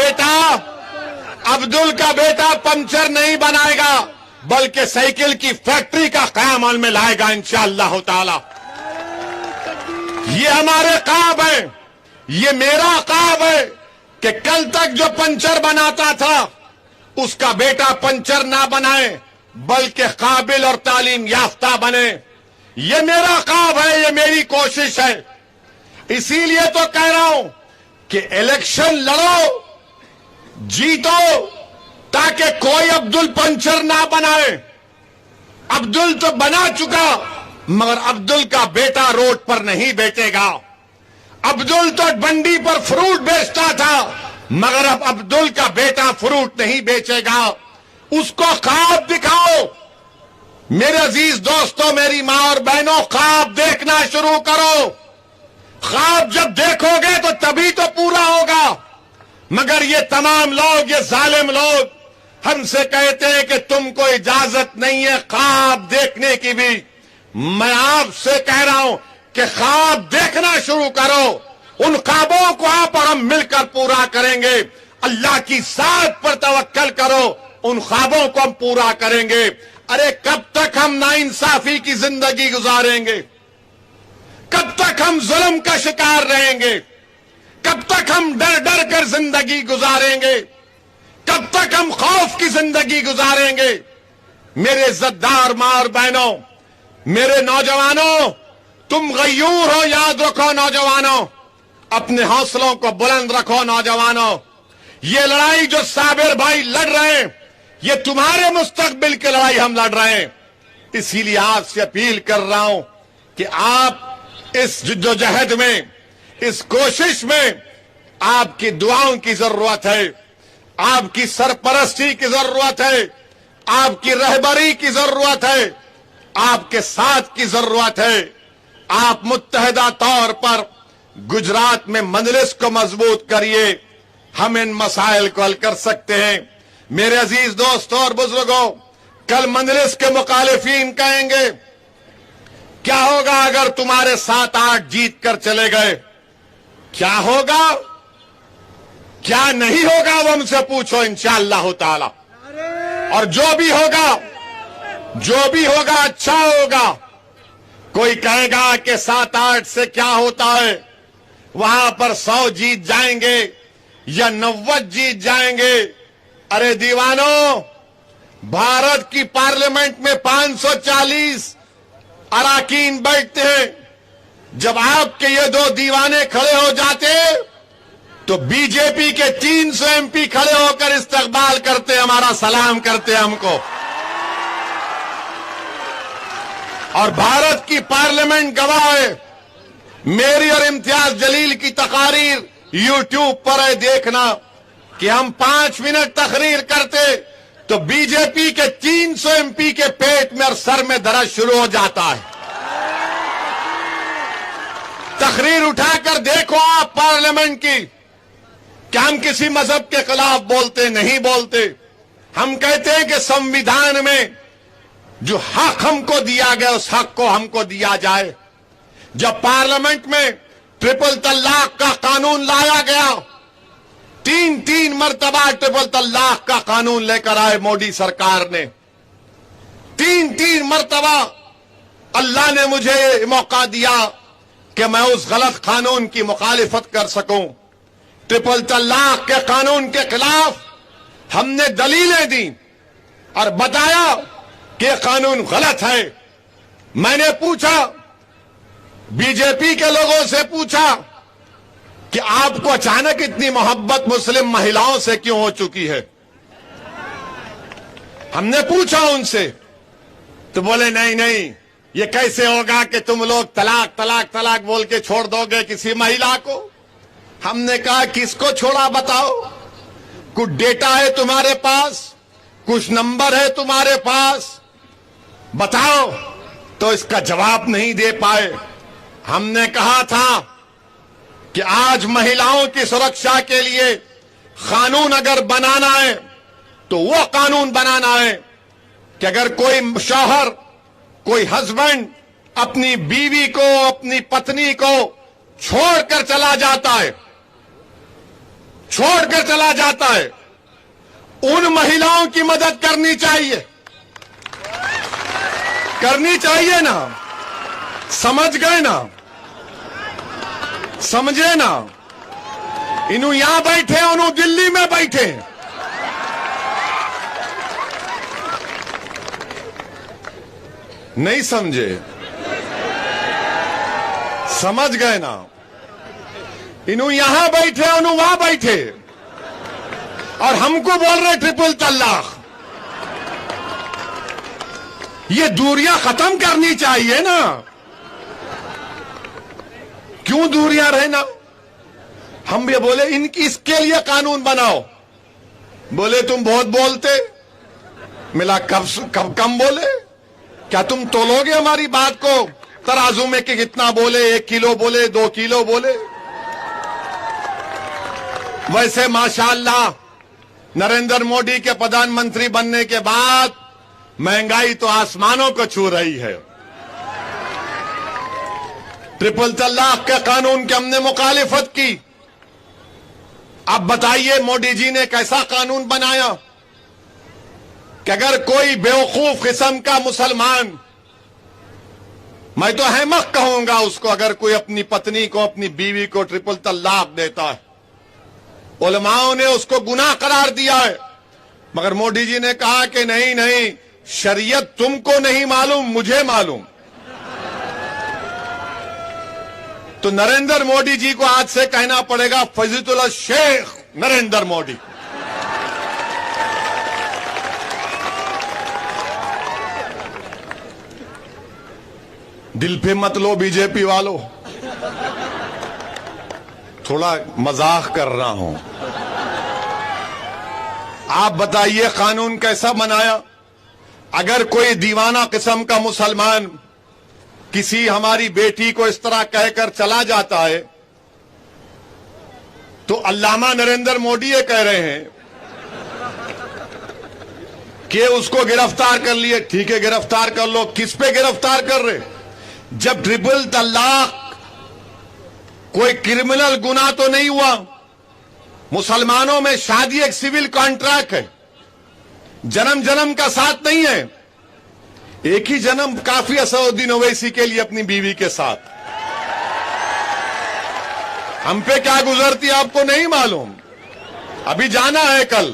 [SPEAKER 4] बेटा पंचर नहीं बनाएगा, बल्कि साइकिल की फैक्ट्री का क़याम अमल में लाएगा इंशाअल्लाह ताला। ये हमारे ख्वाब है, ये मेरा ख्वाब है कि कल तक जो पंचर बनाता था उसका बेटा पंचर ना बनाए, बल्कि काबिल और तालीम याफ्ता बने। ये मेरा ख्वाब है, ये मेरी कोशिश है। इसीलिए तो कह रहा हूं कि इलेक्शन लड़ो, जीतो, ताकि कोई अब्दुल पंचर ना बनाए। अब्दुल तो बना चुका, मगर अब्दुल का बेटा रोड पर नहीं बेचेगा। अब्दुल तो मंडी पर फ्रूट बेचता था, मगर अब अब्दुल का बेटा फ्रूट नहीं बेचेगा। उसको ख्वाब दिखाओ। मेरे अजीज दोस्तों, मेरी मां और बहनों, ख्वाब देखना शुरू करो। ख्वाब जब देखोगे तो तभी तो पूरा होगा। मगर ये तमाम लोग, ये जालिम लोग हमसे कहते हैं कि तुमको इजाजत नहीं है ख्वाब देखने की भी। मैं आपसे कह रहा हूं कि ख्वाब देखना शुरू करो। उन ख्वाबों को आप और हम मिलकर पूरा करेंगे। अल्लाह की साथ पर तवक्कल करो, उन ख्वाबों को हम पूरा करेंगे। अरे कब तक हम नाइंसाफी की जिंदगी गुजारेंगे? कब तक हम जुल्म का शिकार रहेंगे? कब तक हम डर डर कर जिंदगी गुजारेंगे? कब तक हम खौफ की जिंदगी गुजारेंगे? मेरे इज्जतदार मां और बहनों, मेरे नौजवानों, तुम गयूर हो, याद रखो नौजवानों। अपने हौसलों को बुलंद रखो नौजवानों। ये लड़ाई जो साबिर भाई लड़ रहे हैं, ये तुम्हारे मुस्तकबिल की लड़ाई हम लड़ रहे हैं। इसीलिए आपसे अपील कर रहा हूं कि आप इस जद्दोजहद में, इस कोशिश में आपकी दुआओं की जरूरत है, आपकी सरपरस्ती की जरूरत है, आपकी रहबरी की जरूरत है, आपके साथ की जरूरत है। आप मुत्तहिदा तौर पर गुजरात में मजलिस को मजबूत करिए। हम इन मसाइल को हल कर सकते हैं। मेरे अजीज दोस्तों और बुजुर्गों, कल मजलिस के मुखालिफीन कहेंगे क्या होगा अगर तुम्हारे 7-8 जीत कर चले गए? क्या होगा, क्या नहीं होगा, वो हमसे पूछो इंशाअल्लाह ताला। और जो भी होगा अच्छा होगा। कोई कहेगा कि 7-8 से क्या होता है, वहां पर 100 जीत जाएंगे या 90 जीत जाएंगे। अरे दीवानों, भारत की पार्लियामेंट में 540 अराकीन बैठते हैं। जब आपके ये 2 दीवाने खड़े हो जाते तो बीजेपी के 300 एमपी खड़े होकर इस्तकबाल करते, हमारा सलाम करते हमको। और भारत की पार्लियामेंट गवाह है। मेरी और इम्तियाज जलील की तकारीर यूट्यूब पर है, देखना कि हम 5 मिनट तकरीर करते तो बीजेपी के 300 एमपी के पेट में और सर में दर्द शुरू हो जाता है। तकरीर उठाकर देखो आप पार्लियामेंट की, क्या हम किसी मजहब के खिलाफ बोलते? नहीं बोलते। हम कहते हैं कि संविधान में जो हक हमको दिया गया उस हक को हमको दिया जाए। जब पार्लियामेंट में ट्रिपल तलाक का कानून लाया गया, 3 मरतबा ट्रिपल तलाक का कानून लेकर आए मोदी सरकार ने। 3 मरतबा अल्लाह ने मुझे ये मौका दिया कि मैं उस गलत कानून की मुखालिफत कर सकूं। ट्रिपल तलाक के कानून के खिलाफ हमने दलीलें दी और बताया कि यह कानून गलत है। मैंने पूछा, बीजेपी के लोगों से पूछा कि आपको अचानक इतनी मोहब्बत मुस्लिम महिलाओं से क्यों हो चुकी है? हमने पूछा उनसे तो बोले नहीं, ये कैसे होगा कि तुम लोग तलाक बोल के छोड़ दोगे किसी महिला को। हमने कहा किसको छोड़ा बताओ? कुछ डेटा है तुम्हारे पास, कुछ नंबर है तुम्हारे पास, बताओ। तो इसका जवाब नहीं दे पाए। हमने कहा था कि आज महिलाओं की सुरक्षा के लिए कानून अगर बनाना है तो वो कानून बनाना है कि अगर कोई शौहर, कोई हस्बैंड अपनी बीवी को, अपनी पत्नी को छोड़कर चला जाता है, उन महिलाओं की मदद करनी चाहिए ना। समझ गए ना? समझे ना? इन्हों यहां बैठे, उन्हों दिल्ली में बैठे। नहीं समझे? समझ गए ना? इन्हों यहां बैठे, उन्हों वहां बैठे और हमको बोल रहे ट्रिपल तलाक। ये दूरियां खत्म करनी चाहिए ना। क्यों दूरियां रहना? हम ये बोले इनकी इसके लिए कानून बनाओ। बोले तुम बहुत बोलते। मिला कब कम बोले? क्या तुम तोलोगे हमारी बात को तराजू में कि कितना बोले? 1 किलो बोले, 2 किलो बोले? वैसे माशाअल्लाह नरेंद्र मोदी के प्रधानमंत्री बनने के बाद महंगाई तो आसमानों को छू रही है। ट्रिपल तलाक के कानून की हमने मुखालिफत की। अब बताइए मोदी जी ने कैसा कानून बनाया कि अगर कोई बेवकूफ किस्म का मुसलमान, मैं तो अहमक कहूंगा उसको, अगर कोई अपनी पत्नी को, अपनी बीवी को ट्रिपल तलाक देता है, उलमाओं ने उसको गुनाह करार दिया है। मगर मोदी जी ने कहा कि नहीं नहीं, शरीयत तुमको नहीं मालूम, मुझे मालूम। तो नरेंद्र मोदी जी को आज से कहना पड़ेगा फजीलुल्लाह शेख नरेंद्र मोदी। दिल पे मत लो बीजेपी वालों, थोड़ा मजाक कर रहा हूं। आप बताइए कानून कैसा बनाया? अगर कोई दीवाना किस्म का मुसलमान किसी हमारी बेटी को इस तरह कहकर चला जाता है तो अल्लामा नरेंद्र मोदी ये कह रहे हैं कि उसको गिरफ्तार कर लिए। ठीक है, गिरफ्तार कर लो। किस पे गिरफ्तार कर रहे? जब ट्रिपल तलाक कोई क्रिमिनल गुनाह तो नहीं हुआ। मुसलमानों में शादी एक सिविल कॉन्ट्रैक्ट है, जन्म जन्म का साथ नहीं है। एक ही जन्म काफी असदुद्दीन ओवैसी के लिए अपनी बीवी के साथ। हम पे क्या गुजरती आपको नहीं मालूम। अभी जाना है, कल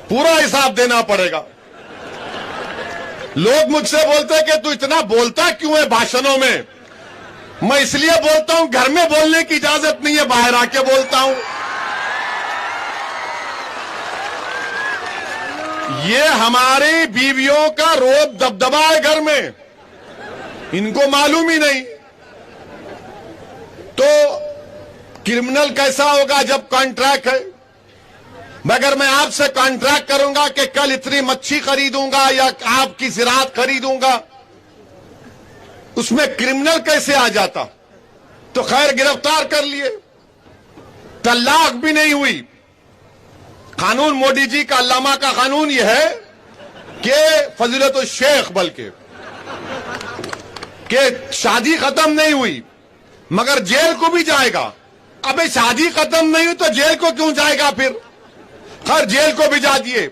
[SPEAKER 4] पूरा हिसाब देना पड़ेगा। लोग मुझसे बोलते हैं कि तू इतना बोलता क्यों है भाषणों में? मैं इसलिए बोलता हूं, घर में बोलने की इजाजत नहीं है, बाहर आके बोलता हूं। ये हमारी बीवियों का रोब दबदबा है घर में, इनको मालूम ही नहीं। तो क्रिमिनल कैसा होगा जब कॉन्ट्रैक्ट है? मगर मैं आपसे कॉन्ट्रैक्ट करूंगा कि कल इतनी मच्छी खरीदूंगा या आपकी ज़राअत खरीदूंगा, उसमें क्रिमिनल कैसे आ जाता? तो खैर गिरफ्तार कर लिए, तलाक भी नहीं हुई। कानून मोदी जी का, अल्लामा का कानून यह है कि फजीलत शेख बल्कि कि शादी खत्म नहीं हुई मगर जेल को भी जाएगा। अबे शादी खत्म नहीं हुई तो जेल को क्यों जाएगा फिर? खैर जेल को भिजा दिए।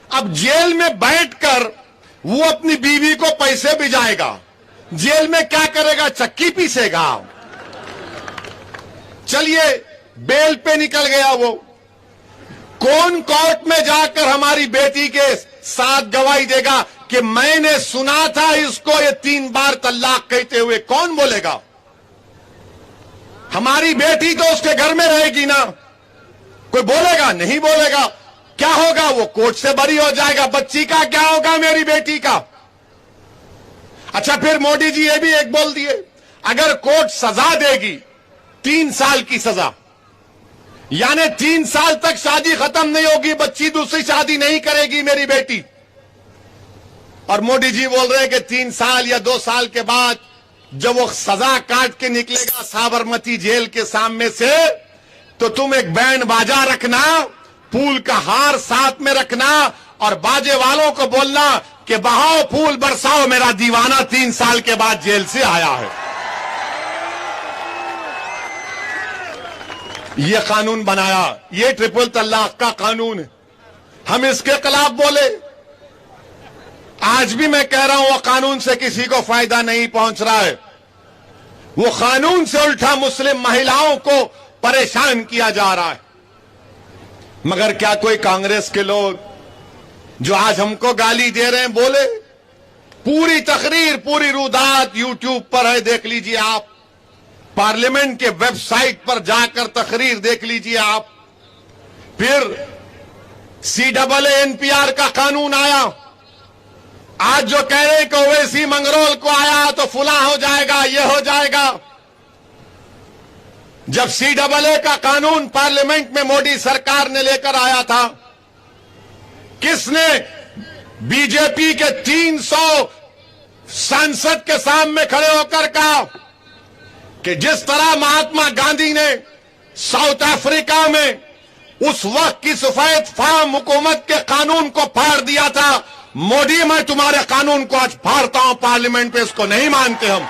[SPEAKER 4] अब जेल में बैठकर वो अपनी बीवी को पैसे भिजाएगा। जेल में क्या करेगा? चक्की पीसेगा। चलिए बेल पे निकल गया वो। कौन कोर्ट में जाकर हमारी बेटी के साथ गवाही देगा कि मैंने सुना था इसको ये 3 बार तलाक कहते हुए? कौन बोलेगा? हमारी बेटी तो उसके घर में रहेगी ना, कोई बोलेगा? नहीं बोलेगा। क्या होगा? वो कोर्ट से बरी हो जाएगा। बच्ची का क्या होगा? मेरी बेटी का। अच्छा, फिर मोदी जी ये भी एक बोल दिए, अगर कोर्ट सजा देगी 3 साल की सजा, यानी 3 साल तक शादी खत्म नहीं होगी, बच्ची दूसरी शादी नहीं करेगी मेरी बेटी। और मोदी जी बोल रहे हैं कि 3 साल या 2 साल के बाद जब वो सजा काट के निकलेगा साबरमती जेल के सामने से, तो तुम एक बैंड बाजा रखना, फूल का हार साथ में रखना और बाजे वालों को बोलना कि बहाओ फूल बरसाओ, मेरा दीवाना 3 साल के बाद जेल से आया है। ये कानून बनाया, ये ट्रिपल तलाक का कानून है। हम इसके खिलाफ बोले। आज भी मैं कह रहा हूं वो कानून से किसी को फायदा नहीं पहुंच रहा है। वो कानून से उल्टा मुस्लिम महिलाओं को परेशान किया जा रहा है। मगर क्या कोई कांग्रेस के लोग जो आज हमको गाली दे रहे हैं, बोले? पूरी तकरीर, पूरी रुदात यूट्यूब पर है, देख लीजिए आप। पार्लियामेंट के वेबसाइट पर जाकर तकरीर देख लीजिए आप। फिर CAA-NPR का कानून आया। आज जो कह रहे हैं कि ओवैसी मंगरोल को आया तो फुला हो जाएगा, ये हो जाएगा। जब CAA का कानून पार्लियामेंट में मोदी सरकार ने लेकर आया था, किसने बीजेपी के 300 सांसद के सामने खड़े होकर कहा कि जिस तरह महात्मा गांधी ने साउथ अफ्रीका में उस वक्त की सफेद फार्म हुकूमत के कानून को फाड़ दिया था, मोदी मैं तुम्हारे कानून को आज फाड़ता हूं पार्लियामेंट पे, इसको नहीं मानते हम।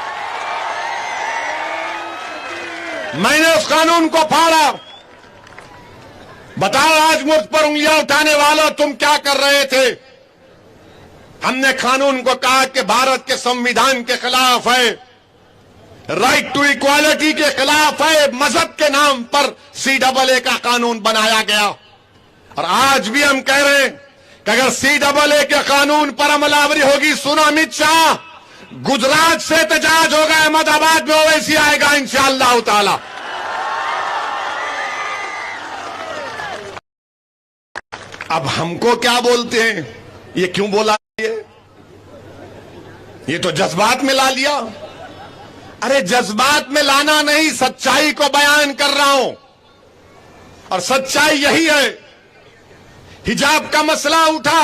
[SPEAKER 4] मैंने उस कानून को फाड़ा। बताओ आज मुझ पर उंगलियां उठाने वालों, तुम क्या कर रहे थे? हमने कानून को कहा कि भारत के संविधान के खिलाफ है, राइट टू इक्वालिटी के खिलाफ है, मजहब के नाम पर CAA का कानून बनाया गया। और आज भी हम कह रहे हैं कि अगर CAA के कानून पर अमलावरी होगी, सुनो अमित शाह, गुजरात से एहतजाज होगा, अहमदाबाद में ओवैसी आएगा इंशाअल्लाह ताला। अब हमको क्या बोलते हैं, ये क्यों बोला ये तो जज्बात में ला लिया। अरे जज्बात में लाना नहीं, सच्चाई को बयान कर रहा हूं। और सच्चाई यही है, हिजाब का मसला उठा,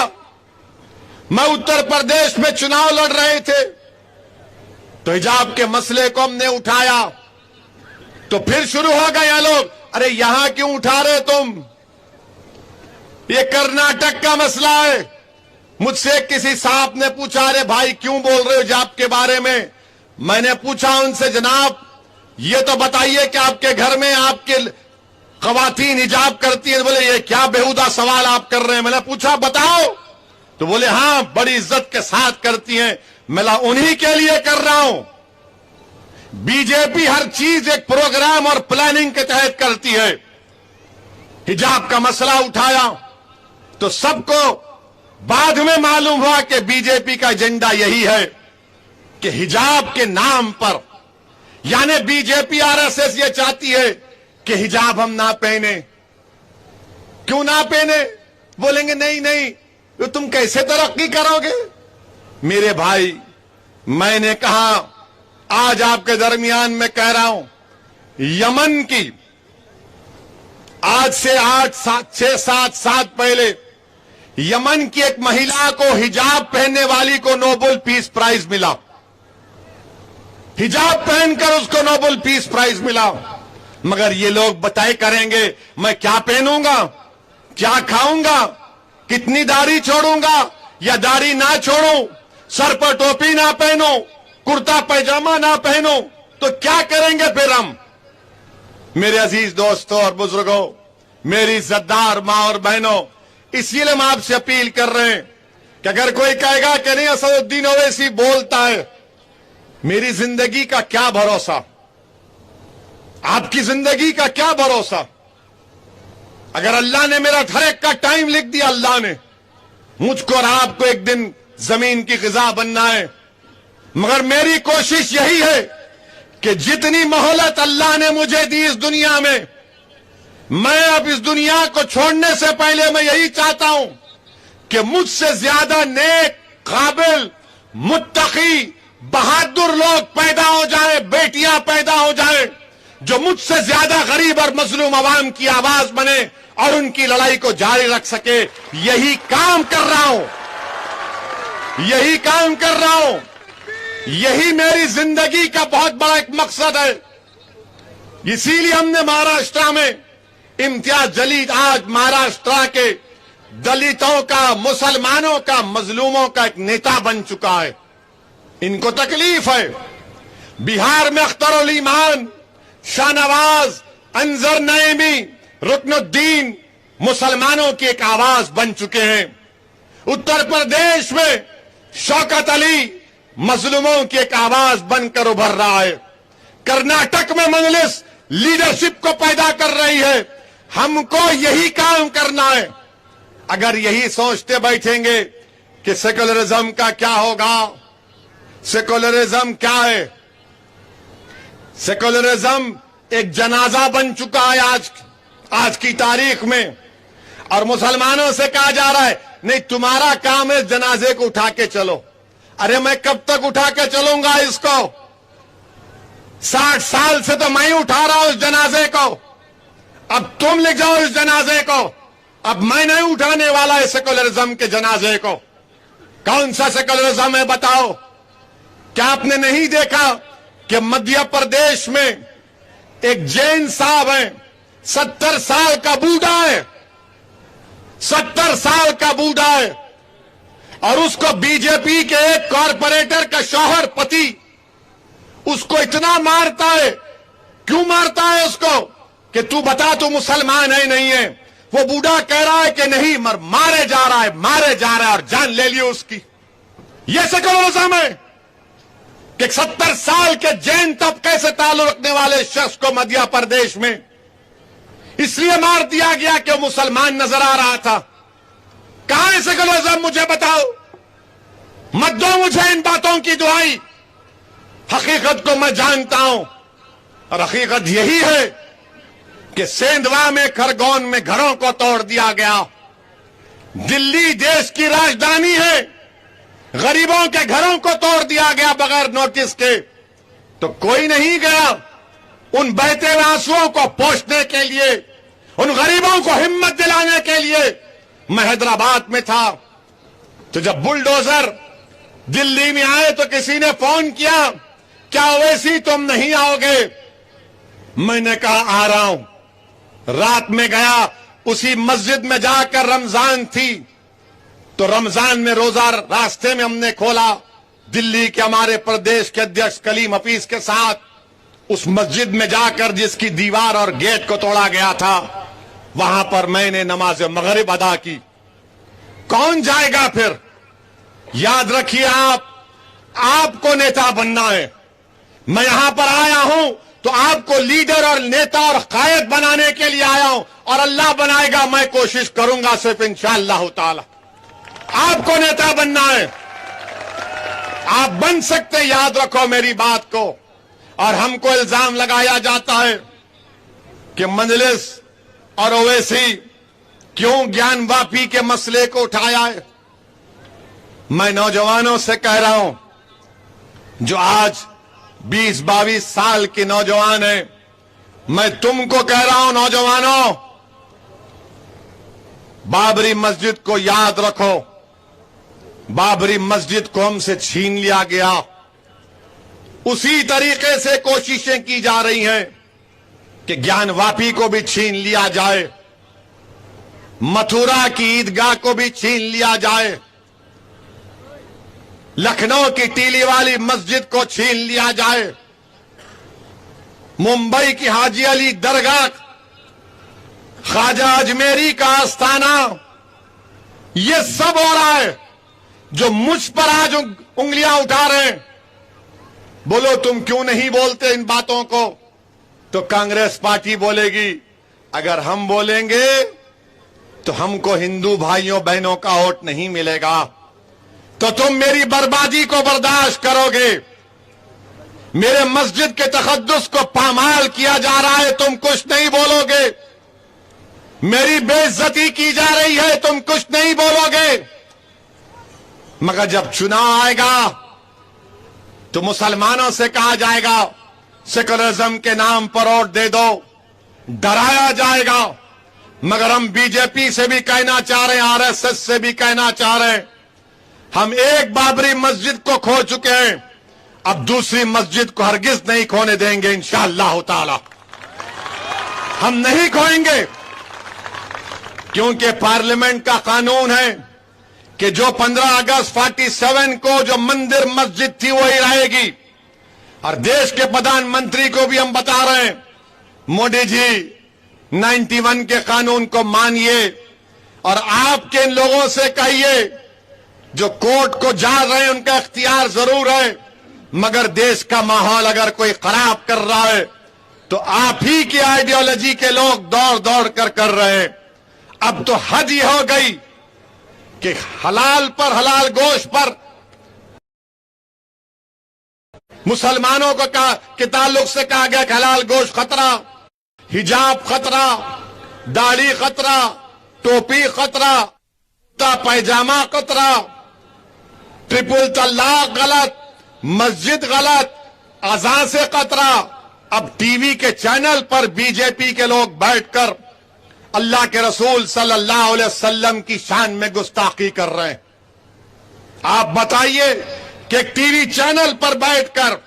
[SPEAKER 4] मैं उत्तर प्रदेश में चुनाव लड़ रहे थे तो हिजाब के मसले को हमने उठाया, तो फिर शुरू हो गए लोग, अरे यहां क्यों उठा रहे तुम, ये कर्नाटक का मसला है। मुझसे किसी साहब ने पूछा, अरे भाई क्यों बोल रहे हो हिजाब के बारे में? मैंने पूछा उनसे, जनाब ये तो बताइए कि आपके घर में आपके खवातीन हिजाब करती हैं? बोले ये क्या बेहुदा सवाल आप कर रहे हैं। मैंने पूछा बताओ, तो बोले हां बड़ी इज्जत के साथ करती हैं। मैं उन्हीं के लिए कर रहा हूं। बीजेपी हर चीज एक प्रोग्राम और प्लानिंग के तहत करती है। हिजाब का मसला उठाया तो सबको बाद में मालूम हुआ कि बीजेपी का एजेंडा यही है कि हिजाब के नाम पर, यानी बीजेपी RSS ये चाहती है कि हिजाब हम ना पहने। क्यों ना पहने? बोलेंगे नहीं नहीं तो तुम कैसे तरक्की करोगे। मेरे भाई, मैंने कहा आज आपके दरमियान में कह रहा हूं, यमन की आज से 6-7 साल पहले यमन की एक महिला को हिजाब पहनने वाली को नोबेल पीस प्राइज मिला। हिजाब पहनकर उसको नोबेल पीस प्राइज मिला। मगर ये लोग बताए करेंगे मैं क्या पहनूंगा, क्या खाऊंगा, कितनी दाढ़ी छोड़ूंगा या दाढ़ी ना छोड़ूं, सर पर टोपी ना पहनूं, कुर्ता पैजामा ना पहनूं, तो क्या करेंगे फिर हम। मेरे अजीज दोस्तों और बुजुर्गों, मेरी इज्जतदार मां और बहनों, इसीलिए हम आपसे अपील कर रहे हैं कि अगर कोई कहेगा कि नहीं असदुद्दीन ओवैसी बोलता है, मेरी जिंदगी का क्या भरोसा, आपकी जिंदगी का क्या भरोसा। अगर अल्लाह ने मेरा हर एक का टाइम लिख दिया, अल्लाह ने मुझको और आपको एक दिन जमीन की ग़िज़ा बनना है, मगर मेरी कोशिश यही है कि जितनी मोहलत अल्लाह ने मुझे दी इस दुनिया में, मैं अब इस दुनिया को छोड़ने से पहले मैं यही चाहता हूं कि मुझसे ज्यादा नेक, काबिल, मुत्तकी, बहादुर लोग पैदा हो जाए, बेटियां पैदा हो जाए, जो मुझसे ज्यादा गरीब और मजलूम आवाम की आवाज बने और उनकी लड़ाई को जारी रख सके। यही काम कर रहा हूं, यही काम कर रहा हूं, यही मेरी जिंदगी का बहुत बड़ा एक मकसद है। इसीलिए हमने महाराष्ट्र में इम्तियाज जलील आज महाराष्ट्र के दलितों का, मुसलमानों का, मजलूमों का एक नेता बन चुका है। इनको तकलीफ है। बिहार में अख्तरुल ईमान, शाहनवाज, अंजर नईमी, रुकनुद्दीन मुसलमानों की एक आवाज बन चुके हैं। उत्तर प्रदेश में शौकत अली मजलूमों की एक आवाज बनकर उभर रहा है। कर्नाटक में मजलिस लीडरशिप को पैदा कर रही है। हमको यही काम करना है। अगर यही सोचते बैठेंगे कि सेकुलरिज्म का क्या होगा, सेकुलरिज्म क्या है? सेकुलरिज्म एक जनाजा बन चुका है आज की तारीख में, और मुसलमानों से कहा जा रहा है नहीं तुम्हारा काम है जनाजे को उठा के चलो। अरे मैं कब तक उठा के चलूंगा इसको? 60 साल से तो मैं ही उठा रहा हूं उस जनाजे को, अब तुम ले जाओ इस जनाजे को। अब मैं नहीं उठाने वाला इस सेकुलरिज्म के जनाजे को। कौन सा सेकुलरिज्म है बताओ? क्या आपने नहीं देखा कि मध्य प्रदेश में एक जैन साहब है, 70 साल का बूढ़ा है, 70 साल का बूढ़ा है, और उसको बीजेपी के एक कॉरपोरेटर का शौहर पति उसको इतना मारता है। क्यों मारता है उसको? कि तू बता तू मुसलमान है नहीं है। वो बूढ़ा कह रहा है कि नहीं, मर मारे जा रहा है, मारे जा रहा है, और जान ले लियो उसकी। यह सेकुलरिज्म है कि 70 साल के जैन तबके से ताल्लुक रखने वाले शख्स को मध्य प्रदेश में इसलिए मार दिया गया कि वो मुसलमान नजर आ रहा था। कहां है सेकुलरिज्म? मुझे बताओ। मत दो मुझे इन बातों की दुहाई। हकीकत को मैं जानता हूं, और हकीकत यही है कि सेंधवा में, खरगोन में घरों को तोड़ दिया गया। दिल्ली देश की राजधानी है, गरीबों के घरों को तोड़ दिया गया बगैर नोटिस के। तो कोई नहीं गया उन बहते हुए आंसुओं को पोंछने के लिए, उन गरीबों को हिम्मत दिलाने के लिए। मैं हैदराबाद में था, तो जब बुलडोजर दिल्ली में आए तो किसी ने फोन किया, क्या ओवैसी तुम नहीं आओगे? मैंने कहा आ रहा हूं। रात में गया, उसी मस्जिद में जाकर, रमजान थी तो रमजान में रोजा रास्ते में हमने खोला। दिल्ली के हमारे प्रदेश के अध्यक्ष कलीम हफीज के साथ उस मस्जिद में जाकर, जिसकी दीवार और गेट को तोड़ा गया था, वहां पर मैंने नमाज मगरिब अदा की। कौन जाएगा फिर? याद रखिए, आपको नेता बनना है। मैं यहां पर आया हूं तो आपको लीडर और नेता और कायद बनाने के लिए आया हूं, और अल्लाह बनाएगा, मैं कोशिश करूंगा सिर्फ इंशाअल्लाह ताला। आपको नेता बनना है, आप बन सकते, याद रखो मेरी बात को। और हमको इल्जाम लगाया जाता है कि मजलिस और ओवैसी क्यों ज्ञान वापी के मसले को उठाया है। मैं नौजवानों से कह रहा हूं, जो आज 20-22 साल के नौजवान हैं, मैं तुमको कह रहा हूं नौजवानों, बाबरी मस्जिद को याद रखो। बाबरी मस्जिद को हमसे छीन लिया गया, उसी तरीके से कोशिशें की जा रही हैं कि ज्ञान वापी को भी छीन लिया जाए, मथुरा की ईदगाह को भी छीन लिया जाए, लखनऊ की टीली वाली मस्जिद को छीन लिया जाए, मुंबई की हाजी अली दरगाह, ख्वाजा अजमेरी का आस्थाना, ये सब हो रहा है। जो मुझ पर आज उंगलियां उठा रहे हैं, बोलो तुम क्यों नहीं बोलते इन बातों को? तो कांग्रेस पार्टी बोलेगी, अगर हम बोलेंगे तो हमको हिंदू भाइयों बहनों का वोट नहीं मिलेगा, तो तुम मेरी बर्बादी को बर्दाश्त करोगे। मेरे मस्जिद के तकद्दुस को पामाल किया जा रहा है, तुम कुछ नहीं बोलोगे। मेरी बेइज्जती की जा रही है, तुम कुछ नहीं बोलोगे। मगर जब चुनाव आएगा तो मुसलमानों से कहा जाएगा, सेकुलरिज्म के नाम पर वोट दे दो, डराया जाएगा। मगर हम बीजेपी से भी कहना चाह रहे हैं, आरएसएस से भी कहना चाह रहे हैं, हम एक बाबरी मस्जिद को खो चुके हैं, अब दूसरी मस्जिद को हरगिज नहीं खोने देंगे इंशाअल्लाह ताला। हम नहीं खोएंगे, क्योंकि पार्लियामेंट का कानून है कि जो 15 अगस्त 47 को जो मंदिर मस्जिद थी वही रहेगी। और देश के प्रधानमंत्री को भी हम बता रहे हैं, मोदी जी 91 के कानून को मानिए, और आपके इन लोगों से कहिए जो कोर्ट को जा रहे हैं, उनका इख्तियार जरूर है, मगर देश का माहौल अगर कोई खराब कर रहा है तो आप ही की आइडियोलॉजी के लोग दौड़ दौड़ कर रहे हैं। अब तो हद ही हो गई कि हलाल पर, हलाल गोश्त पर मुसलमानों को कहा कि ताल्लुक से कहा गया कि हलाल गोश्त खतरा, हिजाब खतरा, दाढ़ी खतरा, टोपी खतरा, पैजामा खतरा, ट्रिपल तलाक गलत, मस्जिद गलत, अज़ां से कतरा, अब टीवी के चैनल पर बीजेपी के लोग बैठकर अल्लाह के रसूल सल्लल्लाहु अलैहि वसल्लम की शान में गुस्ताखी कर रहे हैं। आप बताइए कि एक टीवी चैनल पर बैठकर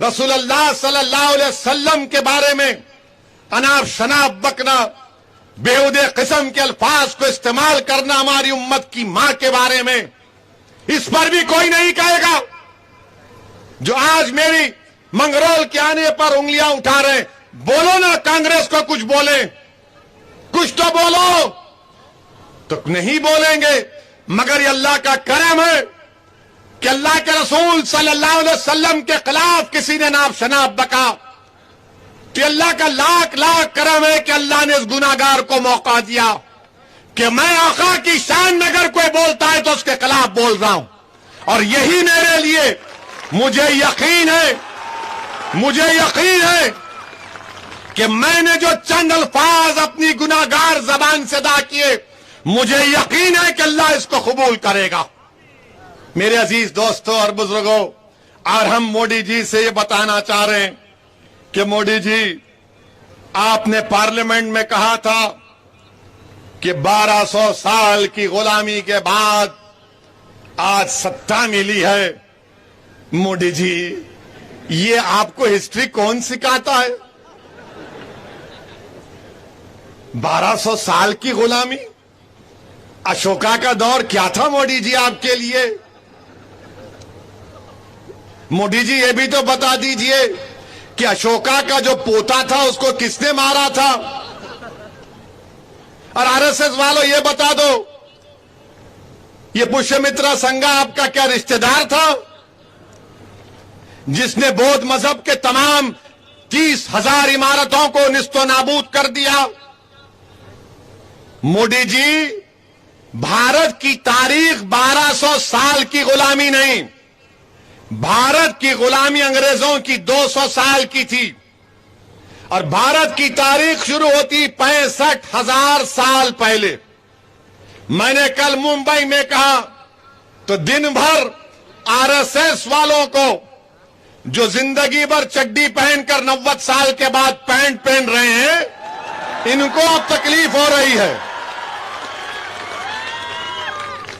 [SPEAKER 4] रसूलुल्लाह सल्लल्लाहु अलैहि वसल्लम के बारे में अनाप शनाप बकना, बेहुदे किस्म के अल्फाज को इस्तेमाल करना हमारी उम्मत की मां के बारे में, इस पर भी कोई नहीं कहेगा। जो आज मेरी मंगरोल के आने पर उंगलियां उठा रहे हैं, बोलो ना, कांग्रेस को कुछ बोले, कुछ तो बोलो। तो नहीं बोलेंगे, मगर ये अल्लाह का करम है कि अल्लाह के रसूल सल्लल्लाहु अलैहि वसल्लम के खिलाफ किसी ने नाप शनाप बका, तो अल्लाह का लाख लाख करम है कि अल्लाह ने इस गुनाहगार को मौका दिया कि मैं आका की शान में अगर कोई बोलता है तो उसके खिलाफ बोल रहा हूं। और यही मेरे लिए, मुझे यकीन है कि मैंने जो चंद अल्फाज अपनी गुनाहगार जबान से अदा किए, मुझे यकीन है कि अल्लाह इसको कबूल करेगा। मेरे अजीज दोस्तों और बुजुर्गों, और हम मोदी जी से ये बताना चाह रहे हैं कि मोदी जी, आपने पार्लियामेंट में कहा था कि 1200 साल की गुलामी के बाद आज सत्ता मिली है। मोदी जी, ये आपको हिस्ट्री कौन सिखाता है? 1200 साल की गुलामी, अशोका का दौर क्या था मोदी जी आपके लिए? मोदी जी ये भी तो बता दीजिए कि अशोका का जो पोता था उसको किसने मारा था? और आरएसएस वालों ये बता दो, ये पुष्यमित्रा संघा आपका क्या रिश्तेदार था जिसने बौद्ध मजहब के तमाम 30,000 इमारतों को निस्तो नाबूद कर दिया? मोदी जी, भारत की तारीख 1200 साल की गुलामी नहीं, भारत की गुलामी अंग्रेजों की 200 साल की थी। और भारत की तारीख शुरू होती 65,000 साल पहले। मैंने कल मुंबई में कहा तो दिन भर आरएसएस वालों को, जो जिंदगी भर चड्डी पहनकर 90 साल के बाद पैंट पहन रहे हैं, इनको अब तकलीफ हो रही है।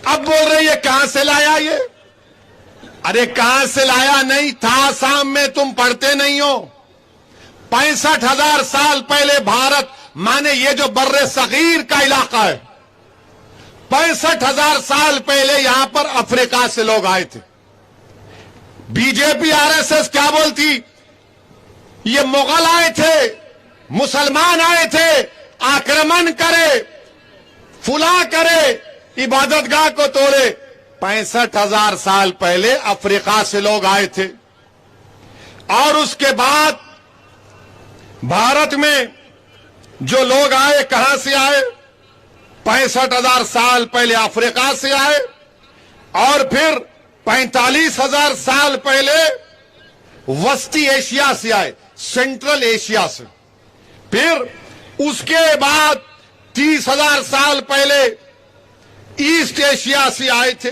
[SPEAKER 4] अब बोल रहे ये कहां से लाया ये? अरे कहां से लाया नहीं था, शाम में तुम पढ़ते नहीं हो। 65,000 साल पहले भारत, माने ये जो बर्रे सगीर का इलाका है, 65,000 साल पहले यहां पर अफ्रीका से लोग आए थे। बीजेपी आरएसएस क्या बोलती? ये मुगल आए थे, मुसलमान आए थे, आक्रमण करे, फुला करे, इबादतगाह को तोड़े। 65,000 साल पहले अफ्रीका से लोग आए थे। और उसके बाद भारत में जो लोग आए, कहां से आए? 65,000 साल पहले अफ्रीका से आए, और फिर 45,000 साल पहले वस्ती एशिया से आए, सेंट्रल एशिया से। फिर उसके बाद 30,000 साल पहले ईस्ट एशिया से आए थे,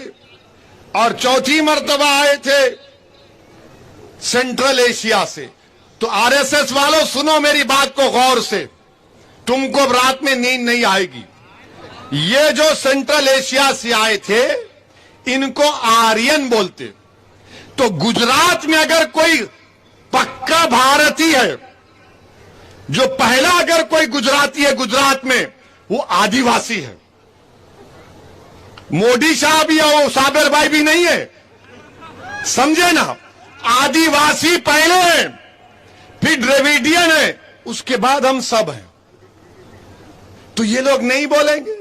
[SPEAKER 4] और चौथी मर्तबा आए थे सेंट्रल एशिया से। तो आरएसएस वालों, सुनो मेरी बात को गौर से, तुमको रात में नींद नहीं आएगी। ये जो सेंट्रल एशिया से आए थे, इनको आर्यन बोलते। तो गुजरात में अगर कोई पक्का भारतीय है, जो पहला अगर कोई गुजराती है गुजरात में, वो आदिवासी है। मोदी साहब या वो साबिर भाई भी नहीं है, समझे ना? आदिवासी पहले है, फिर द्रविडियन है, उसके बाद हम सब हैं। तो ये लोग नहीं बोलेंगे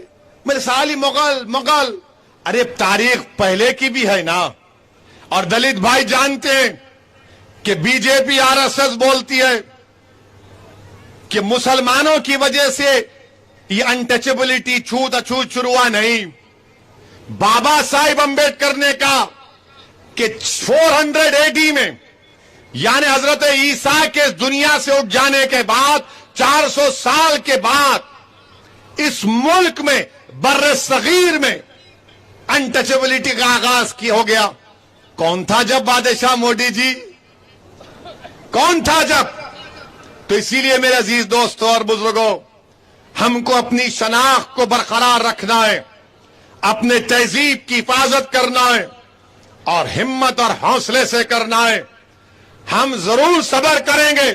[SPEAKER 4] मेरे साली मुगल। अरे तारीख पहले की भी है ना। और दलित भाई जानते हैं कि बीजेपी आरएसएस बोलती है कि मुसलमानों की वजह से ये अनटचेबिलिटी, छूत अछूत शुरू हुआ नहीं। बाबा साहिब अंबेडकर ने कहा कि 400 AD में, यानी हजरत ईसा के दुनिया से उठ जाने के बाद 400 साल के बाद इस मुल्क में, बर्रे सगीर में अनटचेबिलिटी का आगाज हो गया। कौन था जब बादशाह? मोदी जी। कौन था जब। तो इसीलिए मेरे अजीज दोस्तों और बुजुर्गों, हमको अपनी शनाख्त को बरकरार रखना है, अपने तहजीब की हिफाजत करना है और हिम्मत और हौसले से करना है। हम जरूर सब्र करेंगे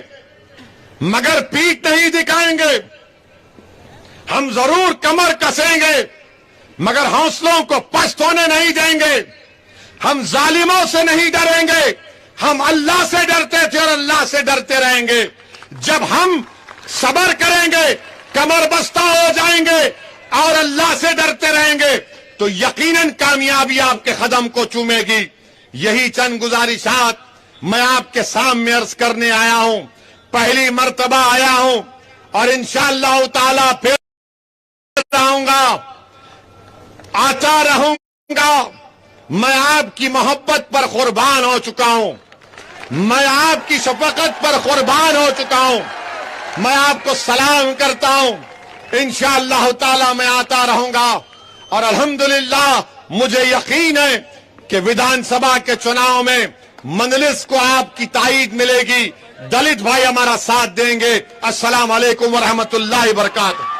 [SPEAKER 4] मगर पीठ नहीं दिखाएंगे। हम जरूर कमर कसेंगे मगर हौसलों को पस्त होने नहीं देंगे। हम जालिमों से नहीं डरेंगे, हम अल्लाह से डरते थे और अल्लाह से डरते रहेंगे। जब हम सब्र करेंगे, कमर बस्ता हो जाएंगे और अल्लाह से डरते रहेंगे तो यकीनन कामयाबी आपके कदम को चूमेगी। यही चंद गुजारिशात मैं आपके सामने अर्ज करने आया हूं। पहली मर्तबा आया हूं और इंशाअल्लाह ताला फिर आऊंगा, आता रहूंगा। मैं आपकी मोहब्बत पर कुर्बान हो चुका हूं, मैं आपकी शफकत पर कुर्बान हो चुका हूं। मैं आपको सलाम करता हूं। इंशाअल्लाह ताला मैं आता रहूंगा और अल्हम्दुलिल्लाह मुझे यकीन है कि विधानसभा के चुनाव में मजलिस को आपकी ताईद मिलेगी। दलित भाई हमारा साथ देंगे। अस्सलाम वालेकुम व रहमतुल्लाहि व बरकातहू।